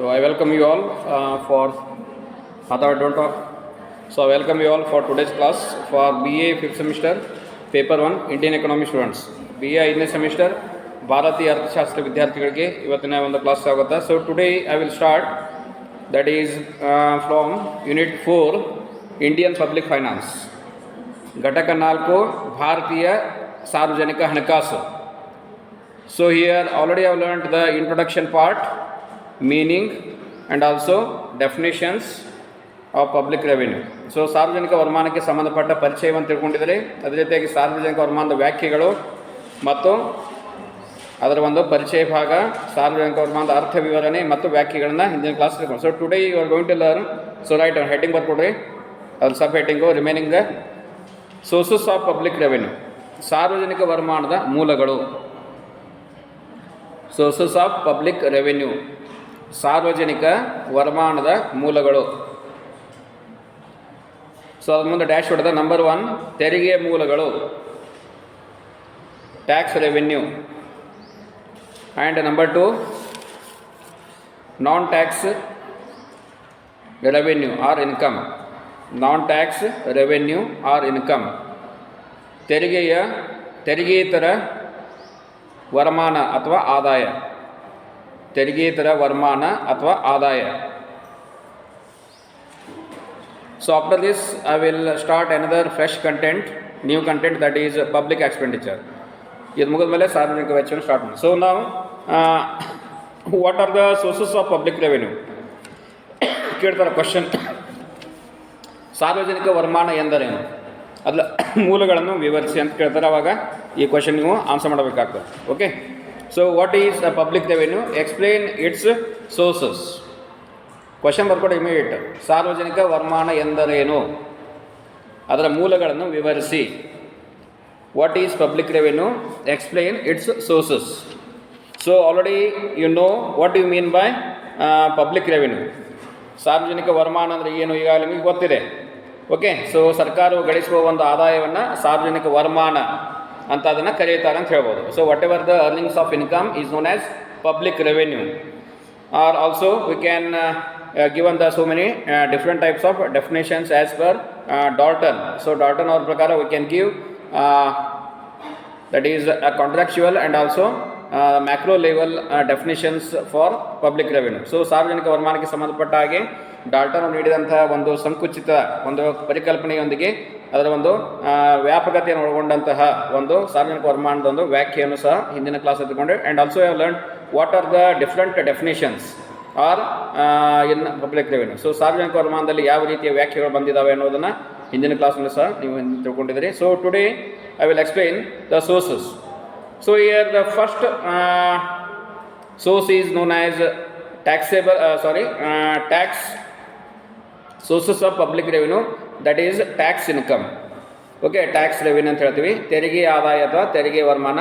So I welcome you all for Hatha don't talk. So I welcome you all for today's class for BA 5th semester paper 1 Indian economy students. BA 5ನೇ semester ಭಾರತೀಯ ಅರ್ಥಶಾಸ್ತ್ರ ವಿದ್ಯಾರ್ಥಿಗಳಿಗೆ ಇವತ್ತಿನ ಒಂದು class ಆಗುತ್ತೆ. So today I will start that is from unit 4 Indian public finance. ಘಟಕ 4 ಭಾರತೀಯ ಸಾರ್ವಜನಿಕ ಹಣಕಾಸು. So here already I have learned the introduction part, meaning and also definitions of public revenue. So ಸಾರ್ವಜನಿಕ ವರಮಾನಕ್ಕೆ ಸಂಬಂಧಪಟ್ಟ ಪರಿಚಯವನ್ನು ತಿಳ್ಕೊಂಡಿದ್ದಾರೆ. ಅದೇ ರೀತಿಯಾಗಿ ಸಾರ್ವಜನಿಕ ವರಮಾನದ ವ್ಯಾಖ್ಯೆಗಳು ಮತ್ತು ಅದರ ಒಂದು ಪರಿಚಯ ಭಾಗ, ಸಾರ್ವಜನಿಕ ವರಮಾನದ ಅರ್ಥ ವಿವರಣೆ ಮತ್ತು ವ್ಯಾಖ್ಯೆಗಳನ್ನು ಹಿಂದಿನ ಕ್ಲಾಸ್ ತಿಳ್ಕೊಂಡು. So today you are going to learn. So write heading ಬರ್ಕೊಡ್ರಿ, ಅದ್ರ sub heading remaining sources of public revenue, ಸಾರ್ವಜನಿಕ ವರಮಾನದ ಮೂಲಗಳು. ಸೋರ್ಸಸ್ ಆಫ್ ಪಬ್ಲಿಕ್ ರೆವೆನ್ಯೂ, ಸಾರ್ವಜನಿಕ ವರಮಾನದ ಮೂಲಗಳು. ಸೊ ಅದ್ರ ಮುಂದೆ ಡ್ಯಾಶ್ ಹೊಡೆದ ನಂಬರ್ 1 ತೆರಿಗೆಯ ಮೂಲಗಳು, tax revenue. And number 2 non tax revenue or income. Non tax revenue or income, ತೆರಿಗೆಯೇತರ ವರಮಾನ ಅಥವಾ ಆದಾಯ. ತೆರಿಗೆಯೇತರ ವರಮಾನ ಅಥವಾ ಆದಾಯ. So after this I will start another fresh content, new content, that is public expenditure. ಇದು ಮುಗಿದ ಮೇಲೆ ಸಾರ್ವಜನಿಕ ವೆಚ್ಚವನ್ನು ಸ್ಟಾರ್ಟ್ ಮಾಡಿ. ಸೊ ನಾವು what are the sources of public revenue ಕೇಳ್ತಾರೆ ಕ್ವಶನ್. ಸಾರ್ವಜನಿಕ ವರಮಾನ ಎಂದರೇನು, ಅದರ ಮೂಲಗಳನ್ನು ವಿವರಿಸಿ ಅಂತ ಕೇಳ್ತಾರೆ. ಅವಾಗ ಈ ಕ್ವಶನ್ ನೀವು ಆನ್ಸರ್ ಮಾಡಬೇಕಾಗ್ತದೆ. Okay, so what is the public revenue, explain its sources. Question ಬರ್ಕೊಡಿ ಇಮಿಡಿಯೇಟ್. ಸಾರ್ವಜನಿಕ ವರಮಾನ ಎಂದರೇನು, ಅದರ ಮೂಲಗಳನ್ನು ವಿವರಿಸಿ. What is public revenue, explain its sources. So already you know what you mean by public revenue. ಸಾರ್ವಜನಿಕ ವರಮಾನ ಅಂದರೆ ಏನು ಈಗಾಗಲೇ ನಿಮಗೆ ಗೊತ್ತಿದೆ. ಓಕೆ, ಸೊ ಸರ್ಕಾರವು ಗಳಿಸುವ ಒಂದು ಆದಾಯವನ್ನು ಸಾರ್ವಜನಿಕ ವರಮಾನ ಅಂತ ಅದನ್ನು ಕರೆಯುತ್ತಾರೆ ಅಂತ ಹೇಳ್ಬೋದು. So whatever the earnings of income is known as public revenue. Or also we can given the so many different types of definitions as per Dalton. So Dalton or prakara we can give that is a contractual and also macro level definitions for public revenue. So ಸಾರ್ವಜನಿಕ ವರಮಾನಕ್ಕೆ ಸಂಬಂಧಪಟ್ಟ ಹಾಗೆ Dalton ನೀಡಿದಂತಹ ಒಂದು ಸಂಕುಚಿತ ಒಂದು ಪರಿಕಲ್ಪನೆಯೊಂದಿಗೆ ಅದರ ಒಂದು ವ್ಯಾಪಕತೆಯನ್ನು ಒಳಗೊಂಡಂತಹ ಒಂದು ಸಾರ್ವಜನಿಕ ವರಮಾನದ ಒಂದು ವ್ಯಾಖ್ಯೆಯನ್ನು ಸಹ ಹಿಂದಿನ ಕ್ಲಾಸ್ ತೆಗೆದುಕೊಂಡೆ. And also have learn what are the different definitions are in public revenue. So ಸಾರ್ವಜನಿಕ ವರಮಾನದಲ್ಲಿ ಯಾವ ರೀತಿಯ ವ್ಯಾಖ್ಯೆಗಳು ಬಂದಿದ್ದಾವೆ ಅನ್ನೋದನ್ನು ಹಿಂದಿನ ಕ್ಲಾಸ್ನಲ್ಲಿ ಸಹ ನೀವು ತಿಳ್ಕೊಂಡಿದ್ದೀರಿ. So today I will explain the sources. So here the first source is known as taxable tax sources of public revenue, that is tax income. Okay, tax revenue ಅಂತ ಹೇಳ್ತೀವಿ. ತೆರಿಗೆ ಆದಾಯ ಅಥವಾ ತೆರಿಗೆ ವರಮಾನ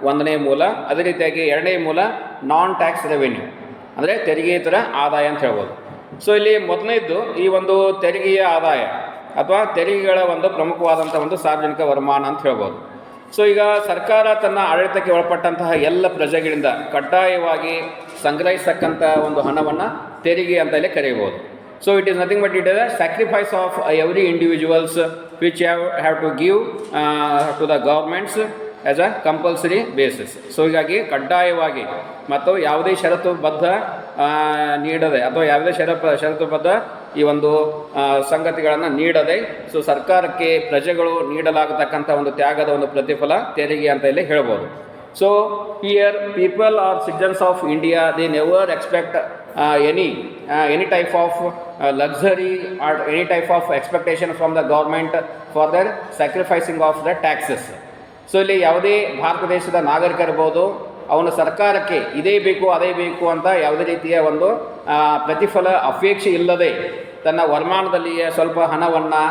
ಒಂದನೇ ಮೂಲ. ಅದೇ ರೀತಿಯಾಗಿ ಎರಡನೇ ಮೂಲ ನಾನ್ ಟ್ಯಾಕ್ಸ್ ರೆವೆನ್ಯೂ, ಅಂದರೆ ತೆರಿಗೆಯೇತರ ಆದಾಯ ಅಂತ ಹೇಳ್ಬೋದು. ಸೊ ಇಲ್ಲಿ ಮೊದಲನೇದ್ದು ಈ ಒಂದು ತೆರಿಗೆಯ ಆದಾಯ ಅಥವಾ ತೆರಿಗೆಗಳ ಒಂದು ಪ್ರಮುಖವಾದಂಥ ಒಂದು ಸಾರ್ವಜನಿಕ ವರಮಾನ ಅಂತ ಹೇಳ್ಬೋದು. ಸೊ ಈಗ ಸರ್ಕಾರ ತನ್ನ ಆಡಳಿತಕ್ಕೆ ಒಳಪಟ್ಟಂತಹ ಎಲ್ಲ ಪ್ರಜೆಗಳಿಂದ ಕಡ್ಡಾಯವಾಗಿ ಸಂಗ್ರಹಿಸತಕ್ಕಂಥ ಒಂದು ಹಣವನ್ನು ತೆರಿಗೆ ಅಂತಲೇ ಕರೆಯಬಹುದು. So it is nothing but it is a sacrifice of every individuals which have to give to the governments as a compulsory basis. So ಹೀಗಾಗಿ ಕಡ್ಡಾಯವಾಗಿ ಮತ್ತು ಯಾವುದೇ ಷರತ್ತುಬದ್ಧ ನೀಡದೆ ಅಥವಾ ಯಾವುದೇ ಷರತ್ತುಬದ್ಧ ಈ ಒಂದು ಸಂಗತಿಗಳನ್ನು ನೀಡದೆ ಸೊ ಸರ್ಕಾರಕ್ಕೆ ಪ್ರಜೆಗಳು ನೀಡಲಾಗತಕ್ಕಂಥ ಒಂದು ತ್ಯಾಗದ ಒಂದು ಪ್ರತಿಫಲ ತೆರಿಗೆ ಅಂತ ಇಲ್ಲಿ ಹೇಳ್ಬೋದು. So here people are citizens of India, they never expect any type of luxury or any type of expectation from the government for their sacrificing of the taxes. So ಇಲ್ಲಿ ಯಾವುದೇ ಭಾರತ ದೇಶದ ನಾಗರಿಕರಿರ್ಬೋದು, ಅವನು ಸರ್ಕಾರಕ್ಕೆ ಇದೇ ಬೇಕು ಅದೇ ಬೇಕು ಅಂತ ಯಾವುದೇ ರೀತಿಯ ಒಂದು ಪ್ರತಿಫಲ ಅಪೇಕ್ಷೆ ಇಲ್ಲದೆ ತನ್ನ ವರಮಾನದಲ್ಲಿಯೇ ಸ್ವಲ್ಪ ಹಣವನ್ನು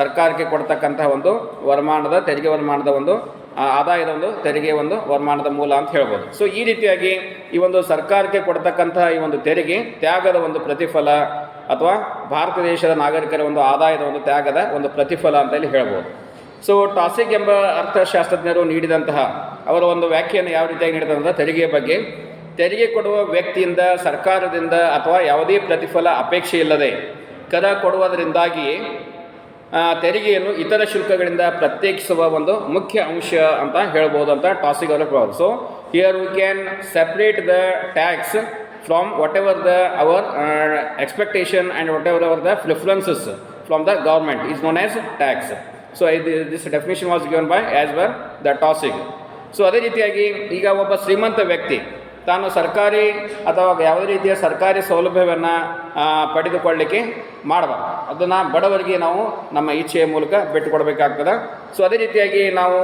ಸರ್ಕಾರಕ್ಕೆ ಕೊಡ್ತಕ್ಕಂಥ ಒಂದು ವರಮಾನದ ತೆರಿಗೆ ವರಮಾನದ ಒಂದು ಆದಾಯದ ಒಂದು ತೆರಿಗೆ ಒಂದು ವರಮಾನದ ಮೂಲ ಅಂತ ಹೇಳ್ಬೋದು. ಸೊ ಈ ರೀತಿಯಾಗಿ ಈ ಒಂದು ಸರ್ಕಾರಕ್ಕೆ ಕೊಡ್ತಕ್ಕಂಥ ಈ ಒಂದು ತೆರಿಗೆ ತ್ಯಾಗದ ಒಂದು ಪ್ರತಿಫಲ ಅಥವಾ ಭಾರತ ದೇಶದ ನಾಗರಿಕರ ಒಂದು ಆದಾಯದ ಒಂದು ತ್ಯಾಗದ ಒಂದು ಪ್ರತಿಫಲ ಅಂತ ಇಲ್ಲಿ ಹೇಳ್ಬೋದು. ಸೊ ಟಾಸಿಕ್ ಎಂಬ ಅರ್ಥಶಾಸ್ತ್ರಜ್ಞರು ನೀಡಿದಂತಹ ಅವರ ಒಂದು ವ್ಯಾಖ್ಯೆಯನ್ನು ಯಾವ ರೀತಿಯಾಗಿ ನೀಡಿದಂಥ ತೆರಿಗೆಯ ಬಗ್ಗೆ ತೆರಿಗೆ ಕೊಡುವ ವ್ಯಕ್ತಿಯಿಂದ, ಸರ್ಕಾರದಿಂದ ಅಥವಾ ಯಾವುದೇ ಪ್ರತಿಫಲ ಅಪೇಕ್ಷೆ ಇಲ್ಲದೆ ಕರ ಕೊಡುವುದರಿಂದಾಗಿ ತೆರಿಗೆಯನ್ನು ಇತರ ಶುಲ್ಕಗಳಿಂದ ಪ್ರತ್ಯೇಕಿಸುವ ಒಂದು ಮುಖ್ಯ ಅಂಶ ಅಂತ ಹೇಳ್ಬೋದು ಅಂತ ಟಾಸಿಕ್ ಅವರು ಹೇಳ್ಬೋದು. So here we can separate the tax from whatever the our expectation and whatever our the preferences from the government is known as tax. So this definition was given by as per the Taussig. ಸೊ ಅದೇ ರೀತಿಯಾಗಿ ಈಗ ಒಬ್ಬ ಶ್ರೀಮಂತ ವ್ಯಕ್ತಿ ತಾನು ಸರ್ಕಾರಿ ಅಥವಾ ಯಾವುದೇ ರೀತಿಯ ಸರ್ಕಾರಿ ಸೌಲಭ್ಯವನ್ನು ಪಡೆದುಕೊಳ್ಳಲಿಕ್ಕೆ ಮಾಡಬಾರ್ದು. ಅದನ್ನು ಬಡವರಿಗೆ ನಾವು ನಮ್ಮ ಇಚ್ಛೆಯ ಮೂಲಕ ಬಿಟ್ಟುಕೊಡಬೇಕಾಗ್ತದೆ. ಸೊ ಅದೇ ರೀತಿಯಾಗಿ ನಾವು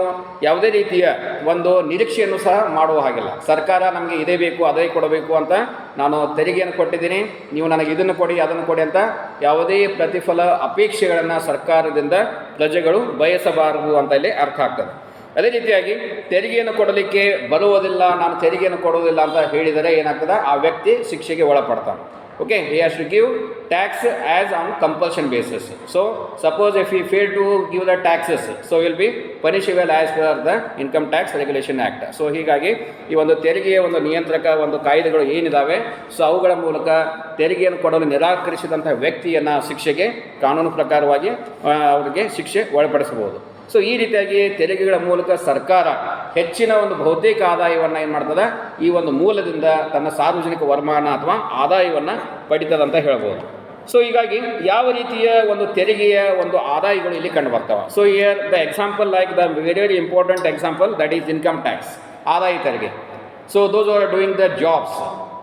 ಯಾವುದೇ ರೀತಿಯ ಒಂದು ನಿರೀಕ್ಷೆಯನ್ನು ಸಹ ಮಾಡುವ ಹಾಗಿಲ್ಲ. ಸರ್ಕಾರ ನಮಗೆ ಇದೇ ಬೇಕು ಅದೇ ಕೊಡಬೇಕು ಅಂತ ನಾನು ತೆರಿಗೆಯನ್ನು ಕೊಟ್ಟಿದ್ದೀನಿ, ನೀವು ನನಗೆ ಇದನ್ನು ಕೊಡಿ ಅದನ್ನು ಕೊಡಿ ಅಂತ ಯಾವುದೇ ಪ್ರತಿಫಲ ಅಪೇಕ್ಷೆಗಳನ್ನು ಸರ್ಕಾರದಿಂದ ಪ್ರಜೆಗಳು ಬಯಸಬಾರದು ಅಂತ ಇಲ್ಲಿ ಅರ್ಥ ಆಗ್ತದೆ. ಅದೇ ರೀತಿಯಾಗಿ ತೆರಿಗೆಯನ್ನು ಕೊಡಲಿಕ್ಕೆ ಬರುವುದಿಲ್ಲ, ನಾನು ತೆರಿಗೆಯನ್ನು ಕೊಡುವುದಿಲ್ಲ ಅಂತ ಹೇಳಿದರೆ ಏನಾಗ್ತದೆ, ಆ ವ್ಯಕ್ತಿ ಶಿಕ್ಷೆಗೆ ಒಳಪಡ್ತಾನೆ. Okay, he has to give tax as on compulsion basis. So suppose if he fail to give the taxes, so will be punishable as per the Income Tax Regulation Act. So ಹೀಗಾಗಿ ಈ ಒಂದು ತೆರಿಗೆಯ ಒಂದು ನಿಯಂತ್ರಕ ಒಂದು ಕಾಯ್ದೆಗಳು ಏನಿದ್ದಾವೆ, so ಅವುಗಳ ಮೂಲಕ ತೆರಿಗೆಯನ್ನು ಕೊಡಲು ನಿರಾಕರಿಸಿದಂಥ ವ್ಯಕ್ತಿಯನ್ನು ಶಿಕ್ಷೆಗೆ ಕಾನೂನು ಪ್ರಕಾರವಾಗಿ ಅವರಿಗೆ ಶಿಕ್ಷೆ ಒಳಪಡಿಸಬಹುದು. ಸೊ ಈ ರೀತಿಯಾಗಿ ತೆರಿಗೆಗಳ ಮೂಲಕ ಸರ್ಕಾರ ಹೆಚ್ಚಿನ ಒಂದು ಬಹುತೇಕ ಆದಾಯವನ್ನು ಏನು ಮಾಡ್ತದೆ, ಈ ಒಂದು ಮೂಲದಿಂದ ತನ್ನ ಸಾರ್ವಜನಿಕ ವರಮಾನ ಅಥವಾ ಆದಾಯವನ್ನು ಪಡಿತದಂತ ಹೇಳ್ಬೋದು. ಸೊ ಹೀಗಾಗಿ ಯಾವ ರೀತಿಯ ಒಂದು ತೆರಿಗೆಯ ಒಂದು ಆದಾಯಗಳು ಇಲ್ಲಿ ಕಂಡು ಬರ್ತವೆ. So here the example like the very important example that is income tax, ಆದಾಯ ತೆರಿಗೆ. So those are doing the jobs,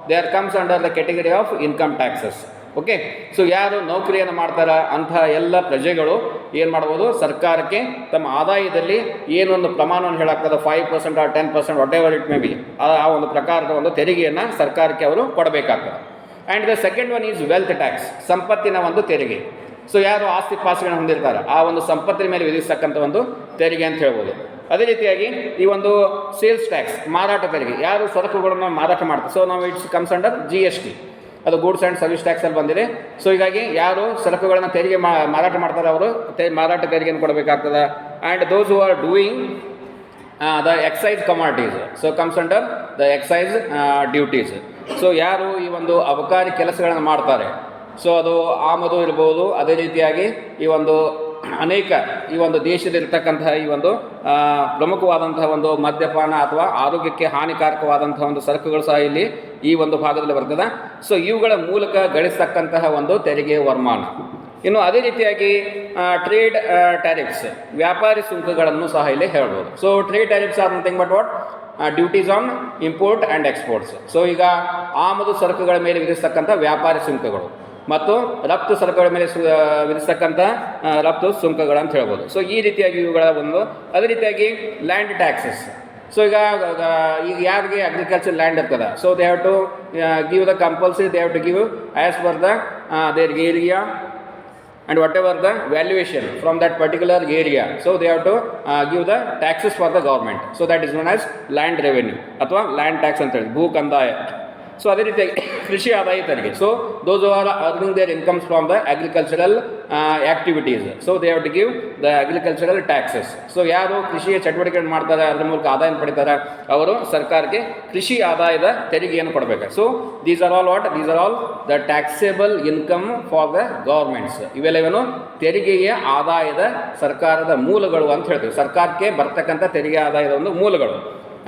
they are comes under the category of income taxes. Okay, so ಯಾರು ನೌಕರಿಯನ್ನು ಮಾಡ್ತಾರ ಅಂಥ ಎಲ್ಲ ಪ್ರಜೆಗಳು ಏನು ಮಾಡ್ಬೋದು, ಸರ್ಕಾರಕ್ಕೆ ತಮ್ಮ ಆದಾಯದಲ್ಲಿ ಏನೊಂದು ಪ್ರಮಾಣವನ್ನು ಹೇಳಾಗ್ತದೆ, 5% or 10% what ever it may be, ಆ ಒಂದು ಪ್ರಕಾರದ ಒಂದು ತೆರಿಗೆಯನ್ನು ಸರ್ಕಾರಕ್ಕೆ ಅವರು ಕೊಡಬೇಕಾಗ್ತದೆ. And the second one is wealth tax, ಸಂಪತ್ತಿನ ಒಂದು ತೆರಿಗೆ. ಸೊ ಯಾರು ಆಸ್ತಿ ಪಾಸ್ತಿಗಳನ್ನು ಹೊಂದಿರ್ತಾರೆ ಆ ಒಂದು ಸಂಪತ್ತಿನ ಮೇಲೆ ವಿಧಿಸ್ತಕ್ಕಂಥ ಒಂದು ತೆರಿಗೆ ಅಂತ ಹೇಳ್ಬೋದು. ಅದೇ ರೀತಿಯಾಗಿ ಈ ಒಂದು ಸೇಲ್ಸ್ ಟ್ಯಾಕ್ಸ್, ಮಾರಾಟ ತೆರಿಗೆ, ಯಾರು ಸರಕುಗಳನ್ನು ಮಾರಾಟ ಮಾಡ್ತಾರೆ, ಸೊ ನಾವು ಇಟ್ಸ್ ಕಮ್ಸ್ ಅಂಡರ್ GST, ಅದು ಗೂಡ್ಸ್ ಆ್ಯಂಡ್ ಸರ್ವಿಸ್ ಟ್ಯಾಕ್ಸಲ್ಲಿ ಬಂದಿದೆ. ಸೊ ಹೀಗಾಗಿ ಯಾರು ಸರಕುಗಳನ್ನು ತೆರಿಗೆ ಮಾರಾಟ ಮಾಡ್ತಾರೆ ಅವರು ಮಾರಾಟ ತೆರಿಗೆಯನ್ನು ಕೊಡಬೇಕಾಗ್ತದೆ. And those who are doing the excise commodities, so comes under the excise duties. So ಯಾರು ಈ ಒಂದು ಅಬಕಾರಿ ಕೆಲಸಗಳನ್ನು ಮಾಡ್ತಾರೆ, ಸೊ ಅದು ಆಮದು ಇರ್ಬೋದು, ಅದೇ ರೀತಿಯಾಗಿ ಈ ಒಂದು ಅನೇಕ ಈ ಒಂದು ದೇಶದಲ್ಲಿರ್ತಕ್ಕಂತಹ ಈ ಒಂದು ಪ್ರಮುಖವಾದಂತಹ ಒಂದು ಮದ್ಯಪಾನ ಅಥವಾ ಆರೋಗ್ಯಕ್ಕೆ ಹಾನಿಕಾರಕವಾದಂತಹ ಒಂದು ಸರಕುಗಳು ಸಹ ಇಲ್ಲಿ ಈ ಒಂದು ಭಾಗದಲ್ಲಿ ಬರ್ತದೆ. ಸೊ ಇವುಗಳ ಮೂಲಕ ಗಳಿಸ್ತಕ್ಕಂತಹ ಒಂದು ತೆರಿಗೆ ವರಮಾನ. ಇನ್ನು ಅದೇ ರೀತಿಯಾಗಿ ಟ್ರೇಡ್ ಟ್ಯಾರಿಫ್ಸ್, ವ್ಯಾಪಾರಿ ಸುಂಕಗಳನ್ನು ಸಹ ಇಲ್ಲಿ ಹೇಳ್ಬೋದು. So trade tariffs R nothing but what, duties on import and exports. So ಈಗ ಆಮದು ಸರಕುಗಳ ಮೇಲೆ ವಿಧಿಸ್ತಕ್ಕಂಥ ವ್ಯಾಪಾರಿ ಸುಂಕಗಳು ಮತ್ತು ರಫ್ತು ಸರಕುಗಳ ಮೇಲೆ ವಿಧಿಸ್ತಕ್ಕಂಥ ರಫ್ತು ಸುಂಕಗಳು ಅಂತ ಹೇಳ್ಬೋದು. ಸೊ ಈ ರೀತಿಯಾಗಿ ಇವುಗಳ ಒಂದು. ಅದೇ ರೀತಿಯಾಗಿ ಲ್ಯಾಂಡ್ ಟ್ಯಾಕ್ಸಸ್. ಸೊ ಈಗ ಯಾರಿಗೆ ಅಗ್ರಿಕಲ್ಚರ್ ಲ್ಯಾಂಡ್ ಇರ್ತದೆ, so they have to give the compulsory, they have to give as per the their area and whatever the valuation from that particular area, so they have to give the taxes for the government. So that is known as land revenue ಅಥವಾ land tax ಅಂತ ಹೇಳಿ, ಭೂ ಕಂದಾಯ. So ಅದೇ ರೀತಿಯಾಗಿ ಕೃಷಿ ಆದಾಯ ತೆರಿಗೆ. So those who are earning their incomes from the agricultural activities, so they have to give the agricultural taxes. So ಯಾರು ಕೃಷಿಯ ಚಟುವಟಿಕೆಗಳನ್ನು ಮಾಡ್ತಾರೆ, ಅದರ ಮೂಲಕ ಆದಾಯ ಪಡಿತಾರೆ, ಅವರು ಸರ್ಕಾರಕ್ಕೆ ಕೃಷಿ ಆದಾಯದ ತೆರಿಗೆಯನ್ನು ಕೊಡಬೇಕು. So these are all what, these are all the taxable income for the governments. ಇವೆಲ್ಲವೇನು ತೆರಿಗೆಯ ಆದಾಯದ ಸರ್ಕಾರದ ಮೂಲಗಳು ಅಂತ ಹೇಳ್ತೀವಿ, ಸರ್ಕಾರಕ್ಕೆ ಬರ್ತಕ್ಕಂಥ ತೆರಿಗೆ ಆದಾಯದ ಒಂದು ಮೂಲಗಳು.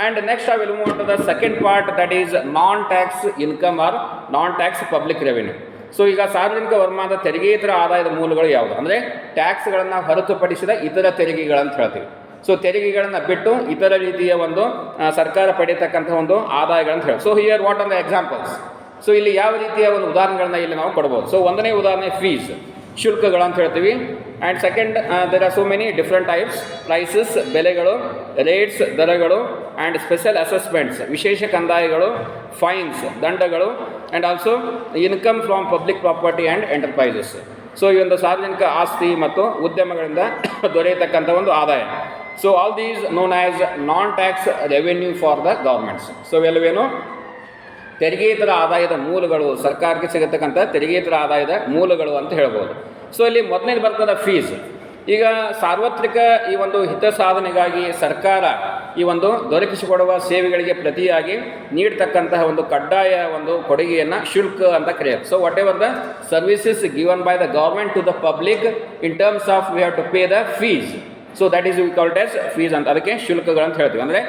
And next I will move on to the second part, that is non-tax income or non-tax public revenue. So ಈಗ ಸಾರ್ವಜನಿಕ ವರಮಾನದ ತೆರಿಗೆಯಿತರ ಆದಾಯದ ಮೂಲಗಳು ಯಾವುದು ಅಂದರೆ ಟ್ಯಾಕ್ಸ್ಗಳನ್ನು ಹೊರತುಪಡಿಸಿದ ಇತರ ತೆರಿಗೆಗಳಂತ ಹೇಳ್ತೀವಿ. ಸೊ ತೆರಿಗೆಗಳನ್ನು ಬಿಟ್ಟು ಇತರ ರೀತಿಯ ಒಂದು ಸರ್ಕಾರ ಪಡೆಯತಕ್ಕಂಥ ಒಂದು ಆದಾಯಗಳಂತ ಹೇಳಿ. So here what are the examples. So ಇಲ್ಲಿ ಯಾವ ರೀತಿಯ ಒಂದು ಉದಾಹರಣೆಗಳನ್ನ ಇಲ್ಲಿ ನಾವು ಕೊಡ್ಬೋದು. ಸೊ ಒಂದನೇ ಉದಾಹರಣೆ ಫೀಸ್, ಶುಲ್ಕಗಳು ಅಂತ ಹೇಳ್ತೀವಿ. And second there are so many different types, prices ಬೆಲೆಗಳು, ರೇಟ್ಸ್ ದರಗಳು, ಆ್ಯಂಡ್ ಸ್ಪೆಷಲ್ ಅಸೆಸ್ಮೆಂಟ್ಸ್ ವಿಶೇಷ ಕಂದಾಯಗಳು, ಫೈನ್ಸ್ ದಂಡಗಳು, and also income from public property and enterprises. So ಈ ಒಂದು ಸಾರ್ವಜನಿಕ ಆಸ್ತಿ ಮತ್ತು ಉದ್ಯಮಗಳಿಂದ ದೊರೆಯತಕ್ಕಂಥ ಒಂದು ಆದಾಯ. So all these known as non tax revenue for the governments. So ಇವೆಲ್ಲವೇನು ತೆರಿಗೆಯಿತರ ಆದಾಯದ ಮೂಲಗಳು, ಸರ್ಕಾರಕ್ಕೆ ಸಿಗತಕ್ಕಂಥ ತೆರಿಗೆಯಿತರ ಆದಾಯದ ಮೂಲಗಳು ಅಂತ ಹೇಳ್ಬೋದು. ಸೊ ಇಲ್ಲಿ ಮೊದಲನೇದು ಬರ್ತದೆ ಫೀಸ್. ಈಗ ಸಾರ್ವತ್ರಿಕ ಈ ಒಂದು ಹಿತ ಸಾಧನೆಗಾಗಿ ಸರ್ಕಾರ ಈ ಒಂದು ದೊರಕಿಸಿಕೊಡುವ ಸೇವೆಗಳಿಗೆ ಪ್ರತಿಯಾಗಿ ನೀಡತಕ್ಕಂತಹ ಒಂದು ಕಡ್ಡಾಯ ಒಂದು ಕೊಡುಗೆಯನ್ನು ಶುಲ್ಕ ಅಂತ ಕರೆಯುತ್ತೆ. So whatever the services given by the government to the public in terms of we have to pay the fees. So that is we called as fees ಅಂತ, ಅದಕ್ಕೆ ಶುಲ್ಕಗಳಂತ ಹೇಳ್ತೀವಿ. ಅಂದರೆ